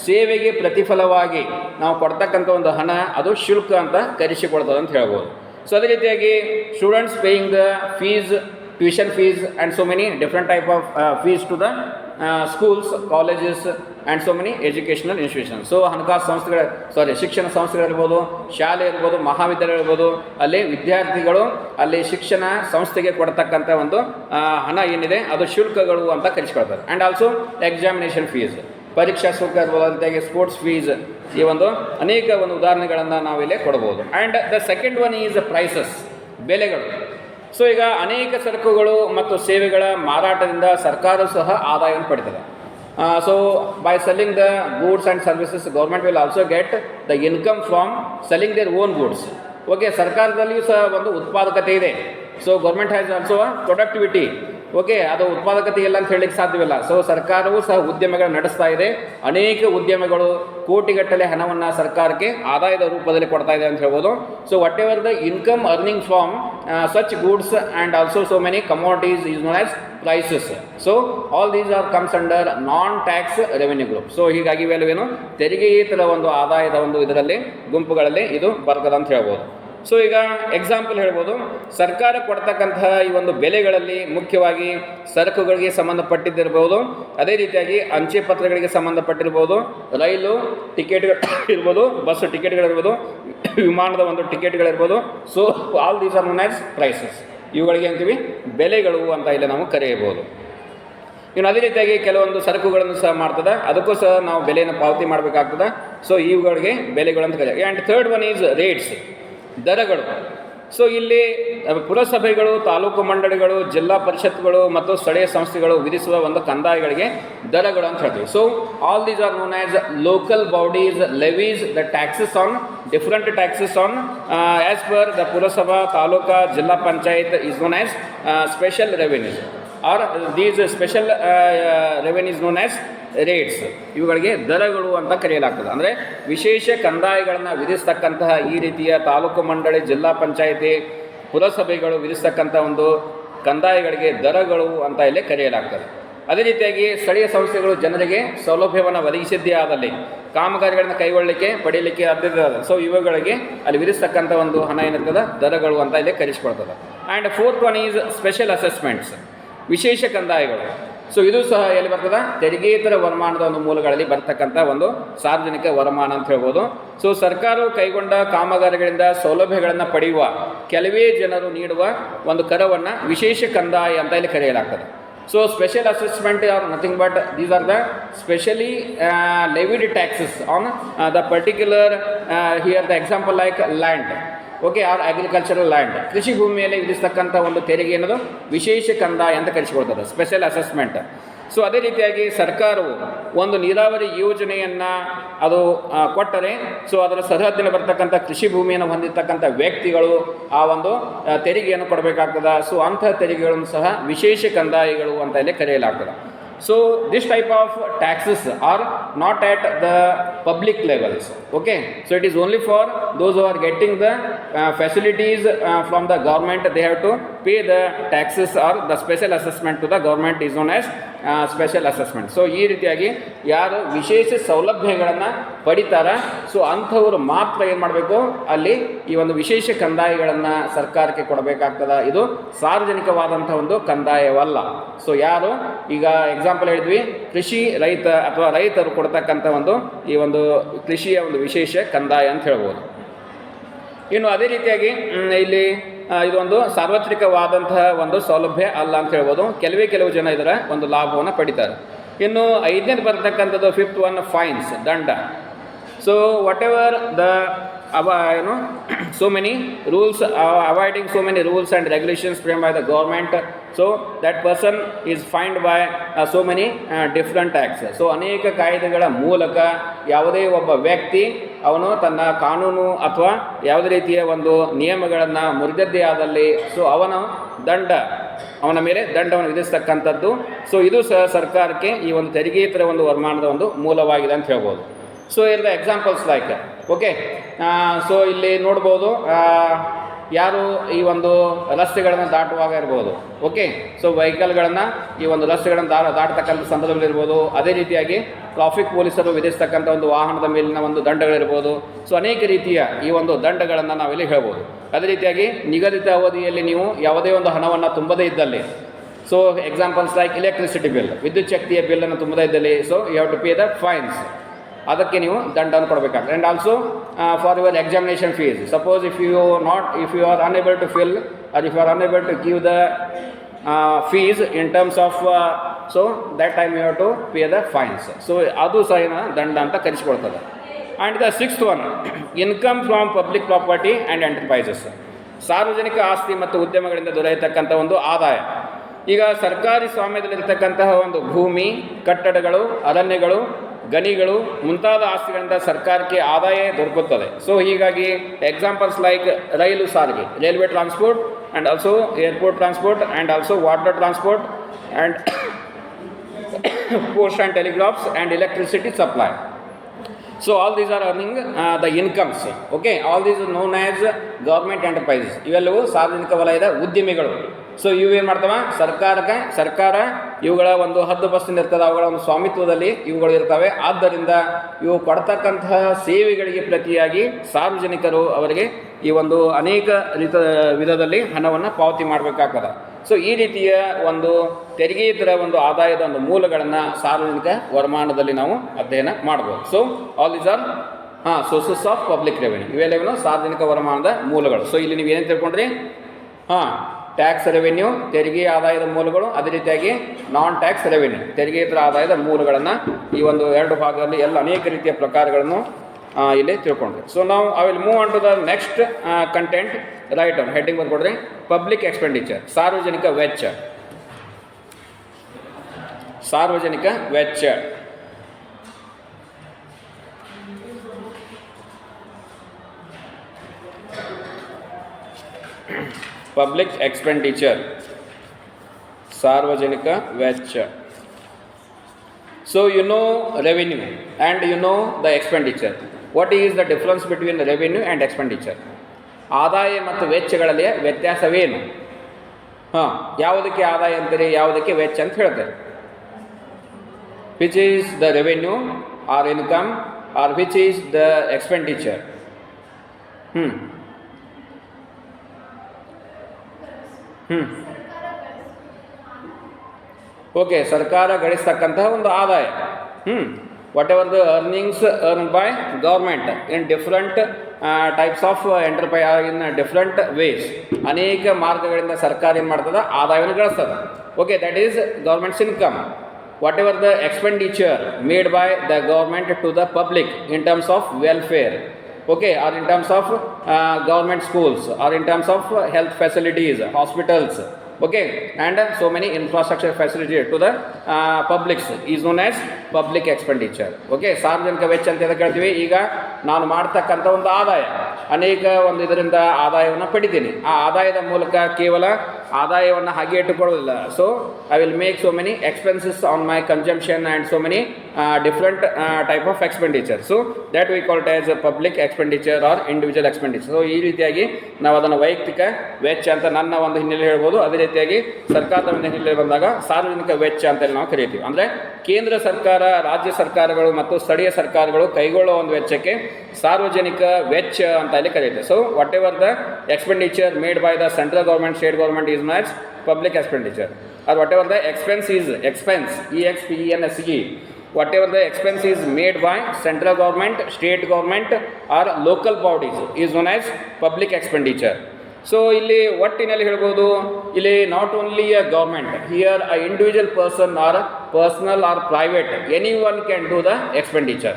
ಸೇವೆಗೆ ಪ್ರತಿಫಲವಾಗಿ ನಾವು ಕೊಡ್ತಕ್ಕಂಥ ಒಂದು ಹಣ ಅದು ಶುಲ್ಕ ಅಂತ ಕರೆಸಿಕೊಡ್ತದೆ ಅಂತ ಹೇಳ್ಬೋದು. ಸೊ ಅದೇ ರೀತಿಯಾಗಿ students paying the fees, tuition fees and so many different type of fees to the schools, colleges and so many educational institutions. So ಹಣಕಾಸು ಸಂಸ್ಥೆಗಳ ಶಿಕ್ಷಣ ಸಂಸ್ಥೆಗಳಿರ್ಬೋದು, ಶಾಲೆ ಇರ್ಬೋದು, ಮಹಾವಿದ್ಯಾಲಯ ಇರ್ಬೋದು, ಅಲ್ಲಿ ವಿದ್ಯಾರ್ಥಿಗಳು ಅಲ್ಲಿ ಶಿಕ್ಷಣ ಸಂಸ್ಥೆಗೆ ಕೊಡ್ತಕ್ಕಂಥ ಒಂದು ಹಣ ಏನಿದೆ ಅದು ಶುಲ್ಕಗಳು ಅಂತ ಕರೆಸಿಕೊಳ್ತಾರೆ. ಆ್ಯಂಡ್ ಆಲ್ಸೋ ಎಕ್ಸಾಮಿನೇಷನ್ ಫೀಸ್, ಪರೀಕ್ಷಾ ಶುಲ್ಕ ಇರ್ಬೋದು, ಅಂತಾಗಿ ಸ್ಪೋರ್ಟ್ಸ್ ಫೀಸ್, ಈ ಒಂದು ಅನೇಕ ಒಂದು ಉದಾಹರಣೆಗಳನ್ನು ನಾವಿಲ್ಲಿ ಕೊಡ್ಬೋದು. And the second one is prices, ಬೆಲೆಗಳು. ಸೊ ಈಗ ಅನೇಕ ಸರಕುಗಳು ಮತ್ತು ಸೇವೆಗಳ ಮಾರಾಟದಿಂದ ಸರ್ಕಾರ ಸಹ ಆದಾಯವನ್ನು ಪಡಿತದೆ. So by selling the goods and services government will also get the income from selling their own goods. Okay, ಸರ್ಕಾರದಲ್ಲಿಯೂ ಸಹ ಒಂದು ಉತ್ಪಾದಕತೆ ಇದೆ. So government has also productivity. Okay, ಅದು ಉತ್ಪಾದಕತೆ ಇಲ್ಲ ಅಂತ ಹೇಳಲಿಕ್ಕೆ ಸಾಧ್ಯವಿಲ್ಲ. ಸೊ ಸರ್ಕಾರವೂ ಸಹ ಉದ್ಯಮಗಳು ನಡೆಸ್ತಾ ಇದೆ. ಅನೇಕ ಉದ್ಯಮಗಳು ಕೋಟಿಗಟ್ಟಲೆ ಹಣವನ್ನು ಸರ್ಕಾರಕ್ಕೆ ಆದಾಯದ ರೂಪದಲ್ಲಿ ಕೊಡ್ತಾ ಇದೆ ಅಂತ ಹೇಳ್ಬೋದು. So whatever the income earning from such goods and also so many commodities is known as prices. So all these are comes under non tax revenue group. So ಹೀಗಾಗಿ ಇವೆಲ್ಲವೇನು ತೆರಿಗೆಯೇತರ ಒಂದು ಆದಾಯದ ಒಂದು ಇದರಲ್ಲಿ ಗುಂಪುಗಳಲ್ಲಿ ಇದು ಬರ್ತದೆ ಅಂತ ಹೇಳ್ಬೋದು. ಸೊ ಈಗ ಎಕ್ಸಾಂಪಲ್ ಹೇಳ್ಬೋದು, ಸರ್ಕಾರ ಕೊಡ್ತಕ್ಕಂತಹ ಈ ಒಂದು ಬೆಲೆಗಳಲ್ಲಿ ಮುಖ್ಯವಾಗಿ ಸರಕುಗಳಿಗೆ ಸಂಬಂಧಪಟ್ಟಿದ್ದಿರ್ಬೋದು, ಅದೇ ರೀತಿಯಾಗಿ ಅಂಚೆ ಪತ್ರಗಳಿಗೆ ಸಂಬಂಧಪಟ್ಟಿರ್ಬೋದು, ರೈಲು ಟಿಕೆಟ್ಗಳು ಇರ್ಬೋದು, ಬಸ್ ಟಿಕೆಟ್ಗಳಿರ್ಬೋದು, ವಿಮಾನದ ಒಂದು ಟಿಕೆಟ್ಗಳಿರ್ಬೋದು. So all these are known as prices. ಇವುಗಳಿಗೆ ಅಂತೀವಿ ಬೆಲೆಗಳು ಅಂತ ಇಲ್ಲಿ ನಾವು ಕರೆಯಬಹುದು. ಇನ್ನು ಅದೇ ರೀತಿಯಾಗಿ ಕೆಲವೊಂದು ಸರಕುಗಳನ್ನು ಸಹ ಮಾಡ್ತದೆ, ಅದಕ್ಕೂ ಸಹ ನಾವು ಬೆಲೆಯನ್ನು ಪಾವತಿ ಮಾಡಬೇಕಾಗ್ತದೆ. ಸೊ ಇವುಗಳಿಗೆ ಬೆಲೆಗಳು ಅಂತ ಕರೆಯ. And third one is rates, ದರಗಳು. ಸೊ ಇಲ್ಲಿ ಪುರಸಭೆಗಳು, ತಾಲೂಕು ಮಂಡಳಿಗಳು, ಜಿಲ್ಲಾ ಪರಿಷತ್ಗಳು ಮತ್ತು ಸ್ಥಳೀಯ ಸಂಸ್ಥೆಗಳು ವಿಧಿಸುವ ಒಂದು ಕಂದಾಯಗಳಿಗೆ ದರಗಳು ಅಂತ ಹೇಳ್ತೀವಿ. So all these are known as local bodies levies the taxes on different taxes on as per the ಪುರಸಭಾ, ತಾಲೂಕಾ, ಜಿಲ್ಲಾ panchayat is known as special revenues are these special revenues known as rates. ಇವುಗಳಿಗೆ ದರಗಳು ಅಂತ ಕರೆಯಲಾಗ್ತದೆ. ಅಂದರೆ ವಿಶೇಷ ಕಂದಾಯಗಳನ್ನು ವಿಧಿಸ್ತಕ್ಕಂತಹ ಈ ರೀತಿಯ ತಾಲೂಕು ಮಂಡಳಿ, ಜಿಲ್ಲಾ ಪಂಚಾಯಿತಿ, ಪುರಸಭೆಗಳು ವಿಧಿಸ್ತಕ್ಕಂಥ ಒಂದು ಕಂದಾಯಗಳಿಗೆ ದರಗಳು ಅಂತ ಇಲ್ಲಿ ಕರೆಯಲಾಗ್ತದೆ. ಅದೇ ರೀತಿಯಾಗಿ ಸ್ಥಳೀಯ ಸಂಸ್ಥೆಗಳು ಜನರಿಗೆ ಸೌಲಭ್ಯವನ್ನು ಒದಗಿಸಿದ್ದೇ ಆದಲ್ಲಿ ಕಾಮಗಾರಿಗಳನ್ನು ಕೈಗೊಳ್ಳಲಿಕ್ಕೆ ಪಡೆಯಲಿಕ್ಕೆ ಸಾಧ್ಯತೆ. ಸೊ ಇವುಗಳಿಗೆ ಅಲ್ಲಿ ವಿಧಿಸ್ತಕ್ಕಂಥ ಒಂದು ಹಣ ಏನಿರ್ತದೆ ದರಗಳು ಅಂತ ಇಲ್ಲಿ ಕರೆಸಿಕೊಳ್ತದೆ. And fourth one is special assessments, ವಿಶೇಷ ಕಂದಾಯಗಳು. ಸೊ ಇದು ಸಹ ಎಲ್ಲಿ ಬರ್ತದೆ, ತೆರಿಗೆಯೇತರ ವರಮಾನದ ಒಂದು ಮೂಲಗಳಲ್ಲಿ ಬರ್ತಕ್ಕಂಥ ಒಂದು ಸಾರ್ವಜನಿಕ ವರಮಾನ ಅಂತ ಹೇಳ್ಬೋದು. ಸೊ ಸರ್ಕಾರವು ಕೈಗೊಂಡ ಕಾಮಗಾರಿಗಳಿಂದ ಸೌಲಭ್ಯಗಳನ್ನು ಪಡೆಯುವ ಕೆಲವೇ ಜನರು ನೀಡುವ ಒಂದು ಕರವನ್ನು ವಿಶೇಷ ಕಂದಾಯ ಅಂತ ಇಲ್ಲಿ ಕರೆಯಲಾಗ್ತದೆ. So special assessment are nothing but these are the specially levied taxes on the particular here the example like land, okay, or agricultural land, ಕೃಷಿ ಭೂಮಿಯಲ್ಲಿ ವಿಧಿಸ್ತಕ್ಕಂಥ ಒಂದು ತೆರಿಗೆ ಅನ್ನೋದು ವಿಶೇಷ ಕಂದಾಯ ಅಂತ ಕರೆಸಿಕೊಳ್ತದೆ, ಸ್ಪೆಷಲ್ ಅಸೆಸ್ಮೆಂಟ್. ಸೊ ಅದೇ ರೀತಿಯಾಗಿ ಸರ್ಕಾರವು ಒಂದು ನೀರಾವರಿ ಯೋಜನೆಯನ್ನು ಅದು ಕೊಟ್ಟರೆ, ಸೊ ಅದರ ಸರಹದ್ದಿನ ಬರ್ತಕ್ಕಂಥ ಕೃಷಿ ಭೂಮಿಯನ್ನು ಹೊಂದಿರತಕ್ಕಂಥ ವ್ಯಕ್ತಿಗಳು ಆ ಒಂದು ತೆರಿಗೆಯನ್ನು ಕೊಡಬೇಕಾಗ್ತದೆ. ಸೊ ಅಂತಹ ತೆರಿಗೆಗಳನ್ನು ಸಹ ವಿಶೇಷ ಕಂದಾಯಗಳು ಅಂತ ಇಲ್ಲಿ ಕರೆಯಲಾಗ್ತದೆ. So this type of taxes are not at the public levels, okay. So it is only for those who are getting the facilities from the government. They have to pay the taxes or the special assessment to the government is known as special assessment. So ಈ ರೀತಿಯಾಗಿ ಯಾರು ವಿಶೇಷ ಸೌಲಭ್ಯಗಳನ್ನು ಪಡಿತಾರ, so ಅಂಥವರು ಮಾತ್ರ ಏನು ಮಾಡಬೇಕು, ಅಲ್ಲಿ ಈ ಒಂದು ವಿಶೇಷ ಕಂದಾಯಗಳನ್ನು ಸರ್ಕಾರಕ್ಕೆ ಕೊಡಬೇಕಾಗ್ತದೆ. ಇದು ಸಾರ್ವಜನಿಕವಾದಂಥ ಒಂದು ಕಂದಾಯವಲ್ಲ. ಸೊ ಯಾರು ಈಗ ಎಕ್ಸಾಂಪಲ್ ಹೇಳಿದ್ವಿ, ಕೃಷಿ ರೈತ ಅಥವಾ ರೈತರು ಕೊಡ್ತಕ್ಕಂಥ ಒಂದು ಈ ಒಂದು ಕೃಷಿಯ ಒಂದು ವಿಶೇಷ ಕಂದಾಯ ಅಂತ ಹೇಳ್ಬೋದು. ಇನ್ನು ಅದೇ ರೀತಿಯಾಗಿ ಇಲ್ಲಿ ಇದೊಂದು ಸಾರ್ವತ್ರಿಕವಾದಂತಹ ಒಂದು ಸೌಲಭ್ಯ ಅಲ್ಲ ಅಂತ ಹೇಳ್ಬೋದು. ಕೆಲವು ಜನ ಇದರ ಒಂದು ಲಾಭವನ್ನು ಪಡಿತಾರೆ. ಇನ್ನು ಐದನೇದು ಬರ್ತಕ್ಕಂಥದ್ದು ಫಿಫ್ತ್ ಒನ್ ಫೈನ್ಸ್, ದಂಡ. So whatever the so many rules, avoiding so many rules and regulations framed by the government, so that person is fined by so many different acts. So ಅನೇಕ ಕಾಯ್ದೆಗಳ ಮೂಲಕ ಯಾವುದೇ ಒಬ್ಬ ವ್ಯಕ್ತಿ ಅವನು ತನ್ನ ಕಾನೂನು ಅಥವಾ ಯಾವುದೇ ರೀತಿಯ ಒಂದು ನಿಯಮಗಳನ್ನು ಮುರಿದದ್ದೇ ಆದಲ್ಲಿ ಸೊ ಅವನು ದಂಡ ಅವನ ಮೇಲೆ ದಂಡವನ್ನು ವಿಧಿಸ್ತಕ್ಕಂಥದ್ದು. ಸೊ ಇದು ಸಹ ಸರ್ಕಾರಕ್ಕೆ ಈ ಒಂದು ತೆರಿಗೆಯಿತರ ಒಂದು ವರಮಾನದ ಒಂದು ಮೂಲವಾಗಿದೆ ಅಂತ ಹೇಳ್ಬೋದು. ಸೊ ಇರ್ the examples like okay. So ಇಲ್ಲಿ ನೋಡ್ಬೋದು ಯಾರು ಈ ಒಂದು ರಸ್ತೆಗಳನ್ನು ದಾಟುವಾಗ ಇರ್ಬೋದು. ಓಕೆ. ಸೊ ವೆಹಿಕಲ್ಗಳನ್ನು ಈ ಒಂದು ರಸ್ತೆಗಳನ್ನು ದಾಟತಕ್ಕಂಥ ಸಂದರ್ಭದಲ್ಲಿರ್ಬೋದು. ಅದೇ ರೀತಿಯಾಗಿ ಟ್ರಾಫಿಕ್ ಪೊಲೀಸರು ವಿಧಿಸ್ತಕ್ಕಂಥ ಒಂದು ವಾಹನದ ಮೇಲಿನ ಒಂದು ದಂಡಗಳಿರ್ಬೋದು. ಸೊ ಅನೇಕ ರೀತಿಯ ಈ ಒಂದು ದಂಡಗಳನ್ನು ನಾವಿಲ್ಲಿ ಹೇಳ್ಬೋದು. ಅದೇ ರೀತಿಯಾಗಿ ನಿಗದಿತ ಅವಧಿಯಲ್ಲಿ ನೀವು ಯಾವುದೇ ಒಂದು ಹಣವನ್ನು ತುಂಬದೇ ಇದ್ದಲ್ಲಿ, so examples like electricity bill, ವಿದ್ಯುತ್ ಶಕ್ತಿಯ ಬಿಲ್ಲನ್ನು ತುಂಬದೇ ಇದ್ದಲ್ಲಿ, so you have to pay the fines, ಅದಕ್ಕೆ ನೀವು ದಂಡವನ್ನು ಕೊಡಬೇಕಾಗ್ತದೆ. And also for your examination fees, suppose if you are unable to fill or if you are unable to give the fees in terms of so that time you have to pay the fines. So ಅದು ಸಹ ದಂಡ ಅಂತ ಕರೆಸಿಕೊಳ್ತದೆ. And the sixth one, income from public property and enterprises, ಸಾರ್ವಜನಿಕ ಆಸ್ತಿ ಮತ್ತು ಉದ್ಯಮಗಳಿಂದ ದೊರೆಯತಕ್ಕಂಥ ಒಂದು ಆದಾಯ. ಈಗ ಸರ್ಕಾರಿ ಸ್ವಾಮ್ಯದಲ್ಲಿರ್ತಕ್ಕಂತಹ ಒಂದು ಭೂಮಿ, ಕಟ್ಟಡಗಳು, ಅರಣ್ಯಗಳು, ಗಣಿಗಳು ಮುಂತಾದ ಆಸ್ತಿಗಳಿಂದ ಸರ್ಕಾರಕ್ಕೆ ಆದಾಯ ದೊರಕುತ್ತದೆ. ಸೊ ಹೀಗಾಗಿ ಎಕ್ಸಾಂಪಲ್ಸ್ ಲೈಕ್ ರೈಲು ಸಾರಿಗೆ, railway transport and also airport transport and also water transport and post and telegraphs and electricity supply. So all these are earning the incomes. Okay, all these are known as government enterprises. ಇವೆಲ್ಲವೂ ಸಾರ್ವಜನಿಕ ವಲಯದ ಉದ್ಯಮಿಗಳು. So ಇವೇನು ಮಾಡ್ತವೆ, ಸರ್ಕಾರ ಇವುಗಳ ಒಂದು ಹದ್ದುಬಸ್ತಿನ ಇರ್ತದೆ, ಅವುಗಳ ಒಂದು ಸ್ವಾಮಿತ್ವದಲ್ಲಿ ಇವುಗಳು ಇರ್ತವೆ. ಆದ್ದರಿಂದ ಇವು ಕೊಡ್ತಕ್ಕಂತಹ ಸೇವೆಗಳಿಗೆ ಪ್ರತಿಯಾಗಿ ಸಾರ್ವಜನಿಕರು ಅವರಿಗೆ ಈ ಒಂದು ಅನೇಕ ವಿಧದಲ್ಲಿ ಹಣವನ್ನು ಪಾವತಿ ಮಾಡಬೇಕಾಗ್ತದೆ. ಸೊ ಈ ರೀತಿಯ ಒಂದು ತೆರಿಗೆಯಿತರ ಒಂದು ಆದಾಯದ ಒಂದು ಮೂಲಗಳನ್ನು ಸಾರ್ವಜನಿಕ ವರಮಾನದಲ್ಲಿ ನಾವು ಅಧ್ಯಯನ ಮಾಡ್ಬೋದು. So all these R sources of public revenue. ಇವೆಲ್ಲವೂ ಸಾರ್ವಜನಿಕ ವರಮಾನದ ಮೂಲಗಳು. ಸೊ ಇಲ್ಲಿ ನೀವು ಏನೇನು ತಿಳ್ಕೊಂಡ್ರಿ, ಟ್ಯಾಕ್ಸ್ ರೆವೆನ್ಯೂ ತೆರಿಗೆ ಆದಾಯದ ಮೂಲಗಳು, ಅದೇ ರೀತಿಯಾಗಿ ನಾನ್ ಟ್ಯಾಕ್ಸ್ ರೆವೆನ್ಯೂ ತೆರಿಗೆಯಿತರ ಆದಾಯದ ಮೂಲಗಳನ್ನು ಈ ಒಂದು ಎರಡು ಭಾಗದಲ್ಲಿ ಎಲ್ಲ ಅನೇಕ ರೀತಿಯ ಪ್ರಕಾರಗಳನ್ನು ಇಲ್ಲಿ ತಿಳ್ಕೊಂಡ್ರಿ. ಸೊ ನಾವು I will move on to the next content. Write on heading ಬರ್ಕೊಡ್ರಿ, ಪಬ್ಲಿಕ್ ಎಕ್ಸ್ಪೆಂಡಿಚರ್, ಸಾರ್ವಜನಿಕ ವೆಚ್ಚ. ಸಾರ್ವಜನಿಕ ವೆಚ್ಚ ಪಬ್ಲಿಕ್ ಎಕ್ಸ್ಪೆಂಡಿಚರ್, ಸಾರ್ವಜನಿಕ ವೆಚ್ಚ. So you know revenue and you know the expenditure. What is the difference between revenue and expenditure? ಆದಾಯ ಮತ್ತು ವೆಚ್ಚಗಳಲ್ಲಿ ವ್ಯತ್ಯಾಸವೇನು? ಯಾವುದಕ್ಕೆ ಆದಾಯ ಅಂತಾರೆ, ಯಾವುದಕ್ಕೆ ವೆಚ್ಚ ಅಂತ ಹೇಳ್ತಾರೆ? Which is the revenue or income or which is the expenditure? Okay, ಸರ್ಕಾರ ಗಳಿಸ್ತಕ್ಕಂತಹ ಒಂದು ಆದಾಯ. Whatever the earnings earn by government in different types of enterprise in different ways. ಅನೇಕ ಮಾರ್ಗಗಳಿಂದ ಸರ್ಕಾರ ಏನು ಮಾಡ್ತದೆ, ಆದಾಯವನ್ನು ಗಳಿಸ್ತದೆ. Okay, that is government's income. Whatever the expenditure made by the government to the public in terms of welfare, okay, or in terms of government schools, or in terms of health facilities, hospitals, okay, and so many infrastructure facilities to the publics is known as public expenditure. Okay, ಸಾರ್ವಜನಿಕ ವೆಚ್ಚ ಅಂತ ಎದಕ್ಕೆ ಹೇಳ್ತೀವಿ? ಈಗ ನಾನು ಮಾಡ್ತಕ್ಕಂಥ ಒಂದು ಆದಾಯ, ಅನೇಕ ಒಂದು ಇದರಿಂದ ಆದಾಯವನ್ನು ಪಡಿತೀನಿ. ಆ ಆದಾಯದ ಮೂಲಕ ಕೇವಲ ಆದಾಯವನ್ನು ಹಾಗೆ ಇಟ್ಟುಕೊಳ್ಳೋದಿಲ್ಲ. So I will make so many expenses on my consumption and so many different type of expenditure. So that we call it as public expenditure or individual expenditure. So ಈ ರೀತಿಯಾಗಿ ನಾವು ಅದನ್ನು ವೈಯಕ್ತಿಕ ವೆಚ್ಚ ಅಂತ ನನ್ನ ಒಂದು ಹಿನ್ನೆಲೆ ಹೇಳ್ಬೋದು. ಅದೇ ರೀತಿಯಾಗಿ ಸರ್ಕಾರದ ಒಂದು ಹಿನ್ನೆಲೆ ಬಂದಾಗ ಸಾರ್ವಜನಿಕ ವೆಚ್ಚ ಅಂತೇಳಿ ನಾವು ಕರಿತೀವಿ. ಅಂದರೆ ಕೇಂದ್ರ ಸರ್ಕಾರ, ರಾಜ್ಯ ಸರ್ಕಾರಗಳು ಮತ್ತು ಸ್ಥಳೀಯ ಸರ್ಕಾರಗಳು ಕೈಗೊಳ್ಳುವ ಒಂದು ವೆಚ್ಚಕ್ಕೆ ಸಾರ್ವಜನಿಕ ವೆಚ್ಚ ಅಂತ ಇಲ್ಲಿ ಕರೀತೀವಿ. So whatever the expenditure made by the central government, state government is known as public expenditure, or whatever the expense is, expense, EXPENSE, whatever the expense is made by central government, state government or local bodies is known as public expenditure. So ಇಲ್ಲಿ ಒಟ್ಟಿನಲ್ಲಿ ಹೇಳ್ಬೋದು, ಇಲ್ಲಿ not only a government, here a individual person or personal or private, any one can do the expenditure.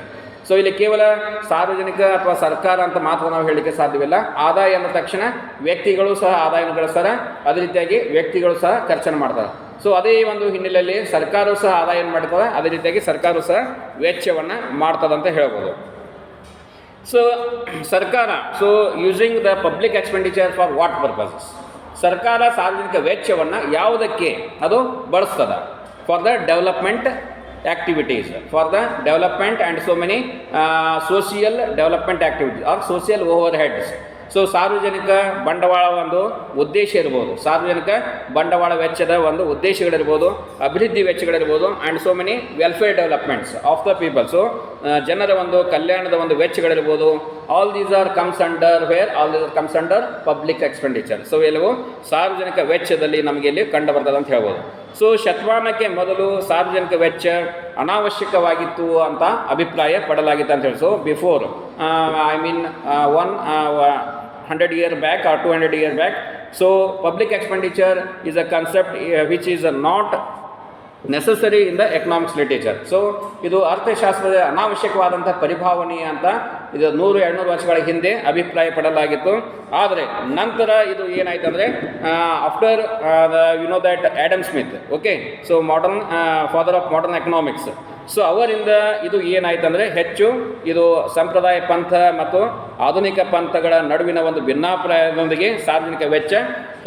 So ಇಲ್ಲಿ ಕೇವಲ ಸಾರ್ವಜನಿಕ ಅಥವಾ ಸರ್ಕಾರ ಅಂತ ಮಾತ್ರ ನಾವು ಹೇಳಲಿಕ್ಕೆ ಸಾಧ್ಯವಿಲ್ಲ. ಆದಾಯ ಅಂದ ತಕ್ಷಣ ವ್ಯಕ್ತಿಗಳು ಸಹ ಆದಾಯವನ್ನು ಗಳಿಸ್ತಾರೆ, ಅದೇ ರೀತಿಯಾಗಿ ವ್ಯಕ್ತಿಗಳು ಸಹ ಖರ್ಚನ್ನು ಮಾಡ್ತಾರೆ. ಸೊ ಅದೇ ಒಂದು ಹಿನ್ನೆಲೆಯಲ್ಲಿ ಸರ್ಕಾರವು ಸಹ ಆದಾಯವನ್ನು ಮಾಡ್ತದೆ, ಅದೇ ರೀತಿಯಾಗಿ ಸರ್ಕಾರವು ಸಹ ವೆಚ್ಚವನ್ನು ಮಾಡ್ತದಂತ ಹೇಳ್ಬೋದು. ಸೊ ಸರ್ಕಾರ, so using the public expenditure for what purposes? ಸರ್ಕಾರ ಸಾರ್ವಜನಿಕ ವೆಚ್ಚವನ್ನು ಯಾವುದಕ್ಕೆ ಅದು ಬಳಸ್ತದ? For the development activities, for the development and so many social development activities or social overheads. So ಸಾರ್ವಜನಿಕ ಬಂಡವಾಳ ಒಂದು ಉದ್ದೇಶ ಇರ್ಬೋದು, ಸಾರ್ವಜನಿಕ ಬಂಡವಾಳ ವೆಚ್ಚದ ಒಂದು ಉದ್ದೇಶಗಳಿರ್ಬೋದು, ಅಭಿವೃದ್ಧಿ ವೆಚ್ಚಗಳಿರ್ಬೋದು, and so many welfare developments of the people. So ಜನರ ಒಂದು ಕಲ್ಯಾಣದ ಒಂದು ವೆಚ್ಚಗಳಿರ್ಬೋದು. All these are comes under public expenditure. So ಎಲ್ಲವೂ ಸಾರ್ವಜನಿಕ ವೆಚ್ಚದಲ್ಲಿ ನಮಗೆ ಇಲ್ಲಿ ಕಂಡು ಬರ್ತದೆ ಅಂತ ಹೇಳ್ಬೋದು. ಸೊ ಶತಮಾನಕ್ಕೆ ಮೊದಲು ಸಾರ್ವಜನಿಕ ವೆಚ್ಚ ಅನಾವಶ್ಯಕವಾಗಿತ್ತು ಅಂತ ಅಭಿಪ್ರಾಯ ಪಡಲಾಗಿತ್ತು ಅಂತ ಹೇಳಿ. So before I mean 100 years back or 200 years back, so public expenditure is a concept which is not necessary in the economics literature. So ಇದು ಅರ್ಥಶಾಸ್ತ್ರದ ಅನಾವಶ್ಯಕವಾದಂಥ ಪರಿಭಾವನೆ ಅಂತ ಇದು 100-200 ವರ್ಷಗಳ ಹಿಂದೆ ಅಭಿಪ್ರಾಯ ಪಡಲಾಗಿತ್ತು. ಆದರೆ ನಂತರ ಇದು ಏನಾಯ್ತು ಅಂದರೆ after you know that Adam Smith, okay, so father of modern economics. So ಅವರಿಂದ ಇದು ಏನಾಯ್ತು ಅಂದರೆ ಹೆಚ್ಚು ಇದು ಸಂಪ್ರದಾಯ ಪಂಥ ಮತ್ತು ಆಧುನಿಕ ಪಂಥಗಳ ನಡುವಿನ ಒಂದು ಭಿನ್ನಾಭಿಪ್ರಾಯದೊಂದಿಗೆ ಸಾರ್ವಜನಿಕ ವೆಚ್ಚ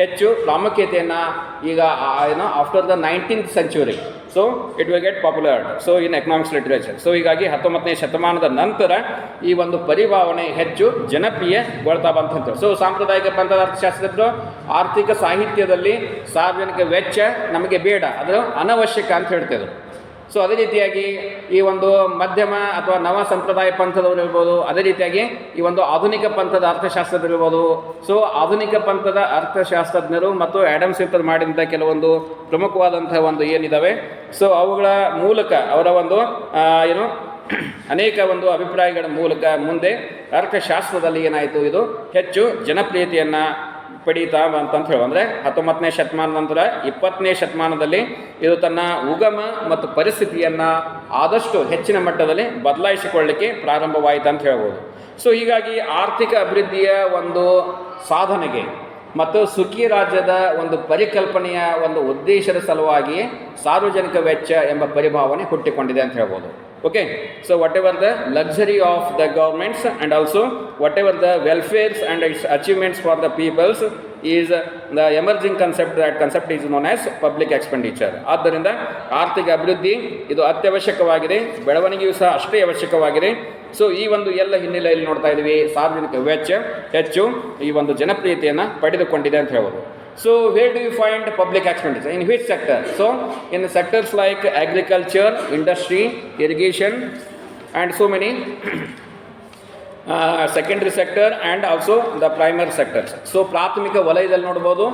ಹೆಚ್ಚು ಪ್ರಾಮುಖ್ಯತೆಯನ್ನು ಈಗ after the 19th century, so it will get popular so in economics literature. So ಹೀಗಾಗಿ 19ನೇ ಶತಮಾನದ ನಂತರ ಈ ಒಂದು ಪರಿಭಾವನೆ ಹೆಚ್ಚು ಜನಪ್ರಿಯಗೊಳ್ತಾ ಬಂತು. ಸೊ ಸಾಂಪ್ರದಾಯಿಕ ಪಂಥದ ಅರ್ಥಶಾಸ್ತ್ರಜ್ಞರು ಆರ್ಥಿಕ ಸಾಹಿತ್ಯದಲ್ಲಿ ಸಾರ್ವಜನಿಕ ವೆಚ್ಚ ನಮಗೆ ಬೇಡ, ಅದು ಅನವಶ್ಯಕ ಅಂತ ಹೇಳ್ತಿದ್ರು. ಸೊ ಅದೇ ರೀತಿಯಾಗಿ ಈ ಒಂದು ಮಧ್ಯಮ ಅಥವಾ ನವ ಸಂಪ್ರದಾಯ ಪಂಥದವರು ಇರ್ಬೋದು, ಅದೇ ರೀತಿಯಾಗಿ ಈ ಒಂದು ಆಧುನಿಕ ಪಂಥದ ಅರ್ಥಶಾಸ್ತ್ರದಲ್ಲಿರ್ಬೋದು. ಸೊ ಆಧುನಿಕ ಪಂಥದ ಅರ್ಥಶಾಸ್ತ್ರಜ್ಞರು ಮತ್ತು ಆ್ಯಡಮ್ ಸ್ಮಿತ್ ಮಾಡಿದಂಥ ಕೆಲವೊಂದು ಪ್ರಮುಖವಾದಂಥ ಒಂದು ಏನಿದ್ದಾವೆ, ಸೊ ಅವುಗಳ ಮೂಲಕ ಅವರ ಒಂದು ಅನೇಕ ಒಂದು ಅಭಿಪ್ರಾಯಗಳ ಮೂಲಕ ಮುಂದೆ ಅರ್ಥಶಾಸ್ತ್ರದಲ್ಲಿ ಏನಾಯಿತು, ಇದು ಹೆಚ್ಚು ಜನಪ್ರಿಯತೆಯನ್ನು ಪಡೀತಾ ಅಂತಂತ ಹೇಳುವ. ಅಂದರೆ 19ನೇ ಶತಮಾನ ನಂತರ 20ನೇ ಶತಮಾನದಲ್ಲಿ ಇದು ತನ್ನ ಉಗಮ ಮತ್ತು ಪರಿಸ್ಥಿತಿಯನ್ನು ಆದಷ್ಟು ಹೆಚ್ಚಿನ ಮಟ್ಟದಲ್ಲಿ ಬದಲಾಯಿಸಿಕೊಳ್ಳಲಿಕ್ಕೆ ಪ್ರಾರಂಭವಾಯಿತು ಅಂತ ಹೇಳ್ಬೋದು. ಸೊ ಹೀಗಾಗಿ ಆರ್ಥಿಕ ಅಭಿವೃದ್ಧಿಯ ಒಂದು ಸಾಧನೆಗೆ ಮತ್ತು ಸುಖಿ ರಾಜ್ಯದ ಒಂದು ಪರಿಕಲ್ಪನೆಯ ಒಂದು ಉದ್ದೇಶದ ಸಲುವಾಗಿ ಸಾರ್ವಜನಿಕ ವೆಚ್ಚ ಎಂಬ ಪರಿಭಾವನೆ ಹುಟ್ಟಿಕೊಂಡಿದೆ ಅಂತ ಹೇಳ್ಬೋದು. Okay, so whatever the luxury of the governments and also whatever the welfares and its achievements for the peoples is the emerging concept. That concept is known as public expenditure. ಆದ್ದರಿಂದ ಆರ್ಥಿಕ ಅಭಿವೃದ್ಧಿ ಇದು ಅತ್ಯವಶ್ಯಕವಾಗಿದೆ, ಬೆಳವಣಿಗೆಯೂ ಸಹ ಅಷ್ಟೇ ಅವಶ್ಯಕವಾಗಿದೆ. ಸೊ ಈ ಒಂದು ಎಲ್ಲ ಹಿನ್ನೆಲೆಯಲ್ಲಿ ನೋಡ್ತಾ ಇದ್ದೀವಿ ಸಾರ್ವಜನಿಕ ವೆಚ್ಚ ಹೆಚ್ಚು ಈ ಒಂದು ಜನಪ್ರಿಯತೆಯನ್ನು ಪಡೆದುಕೊಂಡಿದೆ ಅಂತ ಹೇಳ್ಬೋದು. So where do you find public expenditure? In which sector? So in the sectors like agriculture, industry, irrigation and so many secondary sector and also the primary sectors. So ಪ್ರಾಥಮಿಕ ವಲಯದಲ್ಲಿ ನೋಡ್ಬೋದು,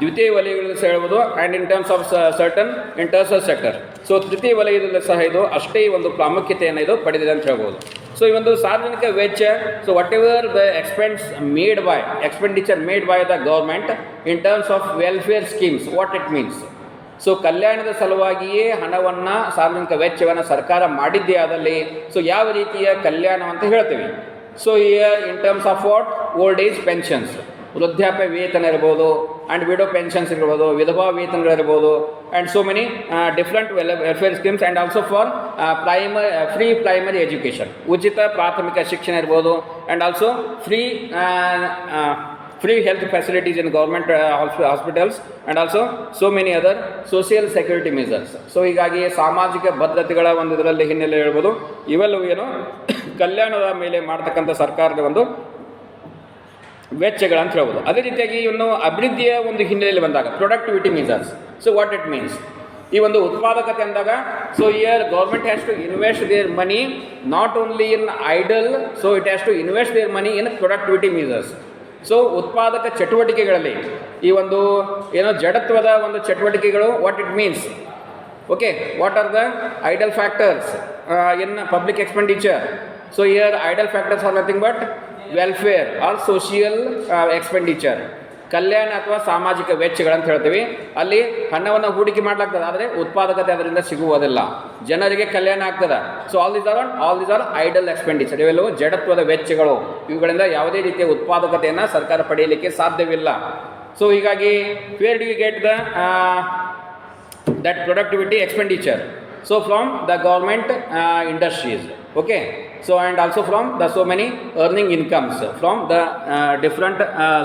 ದ್ವಿತೀಯ ವಲಯಗಳಲ್ಲಿ ಸಹ ಹೇಳ್ಬೋದು, and in terms of certain in tertiary sector. So ತೃತೀಯ ವಲಯದಲ್ಲಿ ಸಹ ಇದು ಅಷ್ಟೇ ಒಂದು ಪ್ರಾಮುಖ್ಯತೆಯನ್ನು ಇದು ಪಡೆದಿದೆ ಅಂತ ಹೇಳ್ಬೋದು. ಸೊ ಈ ಒಂದು ಸಾರ್ವಜನಿಕ ವೆಚ್ಚ, so whatever the expenditure made by the government in terms of welfare schemes, what it means. So ಕಲ್ಯಾಣದ ಸಲುವಾಗಿಯೇ ಹಣವನ್ನು ಸಾರ್ವಜನಿಕ ವೆಚ್ಚವನ್ನು ಸರ್ಕಾರ ಮಾಡಿದ್ದೇ ಆದಲ್ಲಿ ಸೊ ಯಾವ ರೀತಿಯ ಕಲ್ಯಾಣ ಅಂತ ಹೇಳ್ತೀವಿ. So here in terms of what, old age pensions, ವೃದ್ಧಾಪ್ಯ ವೇತನ ಇರ್ಬೋದು, ಆ್ಯಂಡ್ ವಿಡೋ ಪೆನ್ಷನ್ಸ್ ಇರ್ಬೋದು, ವಿಧವಾ ವೇತನಗಳಿರ್ಬೋದು, and so many different welfare schemes, and also for free primary education, ಉಚಿತ ಪ್ರಾಥಮಿಕ ಶಿಕ್ಷಣ ಇರ್ಬೋದು, and also free health facilities in government hospitals, and also so many other social security measures. So ಹೀಗಾಗಿ ಸಾಮಾಜಿಕ ಭದ್ರತೆಗಳ ಒಂದು ಇದರಲ್ಲಿ ಹಿನ್ನೆಲೆ ಹೇಳ್ಬೋದು, ಇವೆಲ್ಲವೂ ಏನು ಕಲ್ಯಾಣದ ಮೇಲೆ ಮಾಡ್ತಕ್ಕಂಥ ಸರ್ಕಾರದ ಒಂದು ವೆಚ್ಚಗಳಂತ ಹೇಳ್ಬೋದು. ಅದೇ ರೀತಿಯಾಗಿ ಇನ್ನು ಅಭಿವೃದ್ಧಿಯ ಒಂದು ಹಿನ್ನೆಲೆಯಲ್ಲಿ ಬಂದಾಗ productivity measures. So what it means, ಈ ಒಂದು ಉತ್ಪಾದಕತೆ ಅಂದಾಗ so here government has to invest their money not only in idle, so it has to invest their money in productivity measures. So ಉತ್ಪಾದಕ ಚಟುವಟಿಕೆಗಳಲ್ಲಿ ಈ ಒಂದು ಜಡತ್ವದ ಒಂದು ಚಟುವಟಿಕೆಗಳು, what it means, okay, what are the idle factors in public expenditure. So here idle factors are nothing but welfare or social expenditure, ಕಲ್ಯಾಣ ಅಥವಾ ಸಾಮಾಜಿಕ ವೆಚ್ಚಗಳಂತ ಹೇಳ್ತೀವಿ. ಅಲ್ಲಿ ಹಣವನ್ನು ಹೂಡಿಕೆ ಮಾಡಲಾಗ್ತದೆ, ಆದರೆ ಉತ್ಪಾದಕತೆ ಅದರಿಂದ ಸಿಗುವುದಿಲ್ಲ, ಜನರಿಗೆ ಕಲ್ಯಾಣ ಆಗ್ತದೆ. So all these are idle expenditure. ಇವೆಲ್ಲವೂ ಜಡತ್ವದ ವೆಚ್ಚಗಳು, ಇವುಗಳಿಂದ ಯಾವುದೇ ರೀತಿಯ ಉತ್ಪಾದಕತೆಯನ್ನು ಸರ್ಕಾರ ಪಡೆಯಲಿಕ್ಕೆ ಸಾಧ್ಯವಿಲ್ಲ. ಸೊ ಹೀಗಾಗಿ where do you get that productivity expenditure? So from the government industries, okay, so and also from the so many earning incomes from the different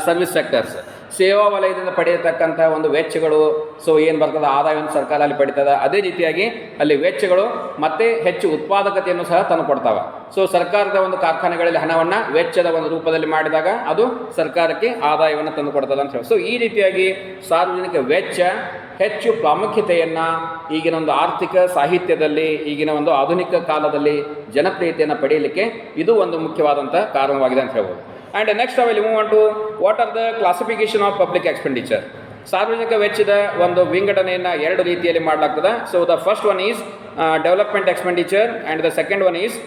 service sectors. ಸೇವಾ ವಲಯದಿಂದ ಪಡೆಯತಕ್ಕಂಥ ಒಂದು ವೆಚ್ಚಗಳು, ಸೊ ಏನು ಬರ್ತದೆ ಆದಾಯವನ್ನು ಸರ್ಕಾರ ಅಲ್ಲಿ ಪಡಿತದೆ. ಅದೇ ರೀತಿಯಾಗಿ ಅಲ್ಲಿ ವೆಚ್ಚಗಳು ಮತ್ತೆ ಹೆಚ್ಚು ಉತ್ಪಾದಕತೆಯನ್ನು ಸಹ ತಂದು ಕೊಡ್ತಾವೆ. ಸೊ ಸರ್ಕಾರದ ಒಂದು ಕಾರ್ಖಾನೆಗಳಲ್ಲಿ ಹಣವನ್ನು ವೆಚ್ಚದ ಒಂದು ರೂಪದಲ್ಲಿ ಮಾಡಿದಾಗ ಅದು ಸರ್ಕಾರಕ್ಕೆ ಆದಾಯವನ್ನು ತಂದು ಕೊಡ್ತದೆ ಅಂತ ಹೇಳಿ. ಸೊ ಈ ರೀತಿಯಾಗಿ ಸಾರ್ವಜನಿಕ ವೆಚ್ಚ ಹೆಚ್ಚು ಪ್ರಾಮುಖ್ಯತೆಯನ್ನು ಈಗಿನ ಒಂದು ಆರ್ಥಿಕ ಸಾಹಿತ್ಯದಲ್ಲಿ, ಈಗಿನ ಒಂದು ಆಧುನಿಕ ಕಾಲದಲ್ಲಿ ಜನಪ್ರಿಯತೆಯನ್ನು ಪಡೆಯಲಿಕ್ಕೆ ಇದು ಒಂದು ಮುಖ್ಯವಾದಂಥ ಕಾರಣವಾಗಿದೆ ಅಂತ ಹೇಳ್ಬೋದು. And next I will move on to what are the classification of public expenditure. ಸಾರ್ವಜನಿಕ ವೆಚ್ಚದ ಒಂದು ವಿಂಗಡಣೆಯನ್ನು ಎರಡು ರೀತಿಯಲ್ಲಿ ಮಾಡಲಾಗ್ತದೆ. So the first one is development expenditure and the second one is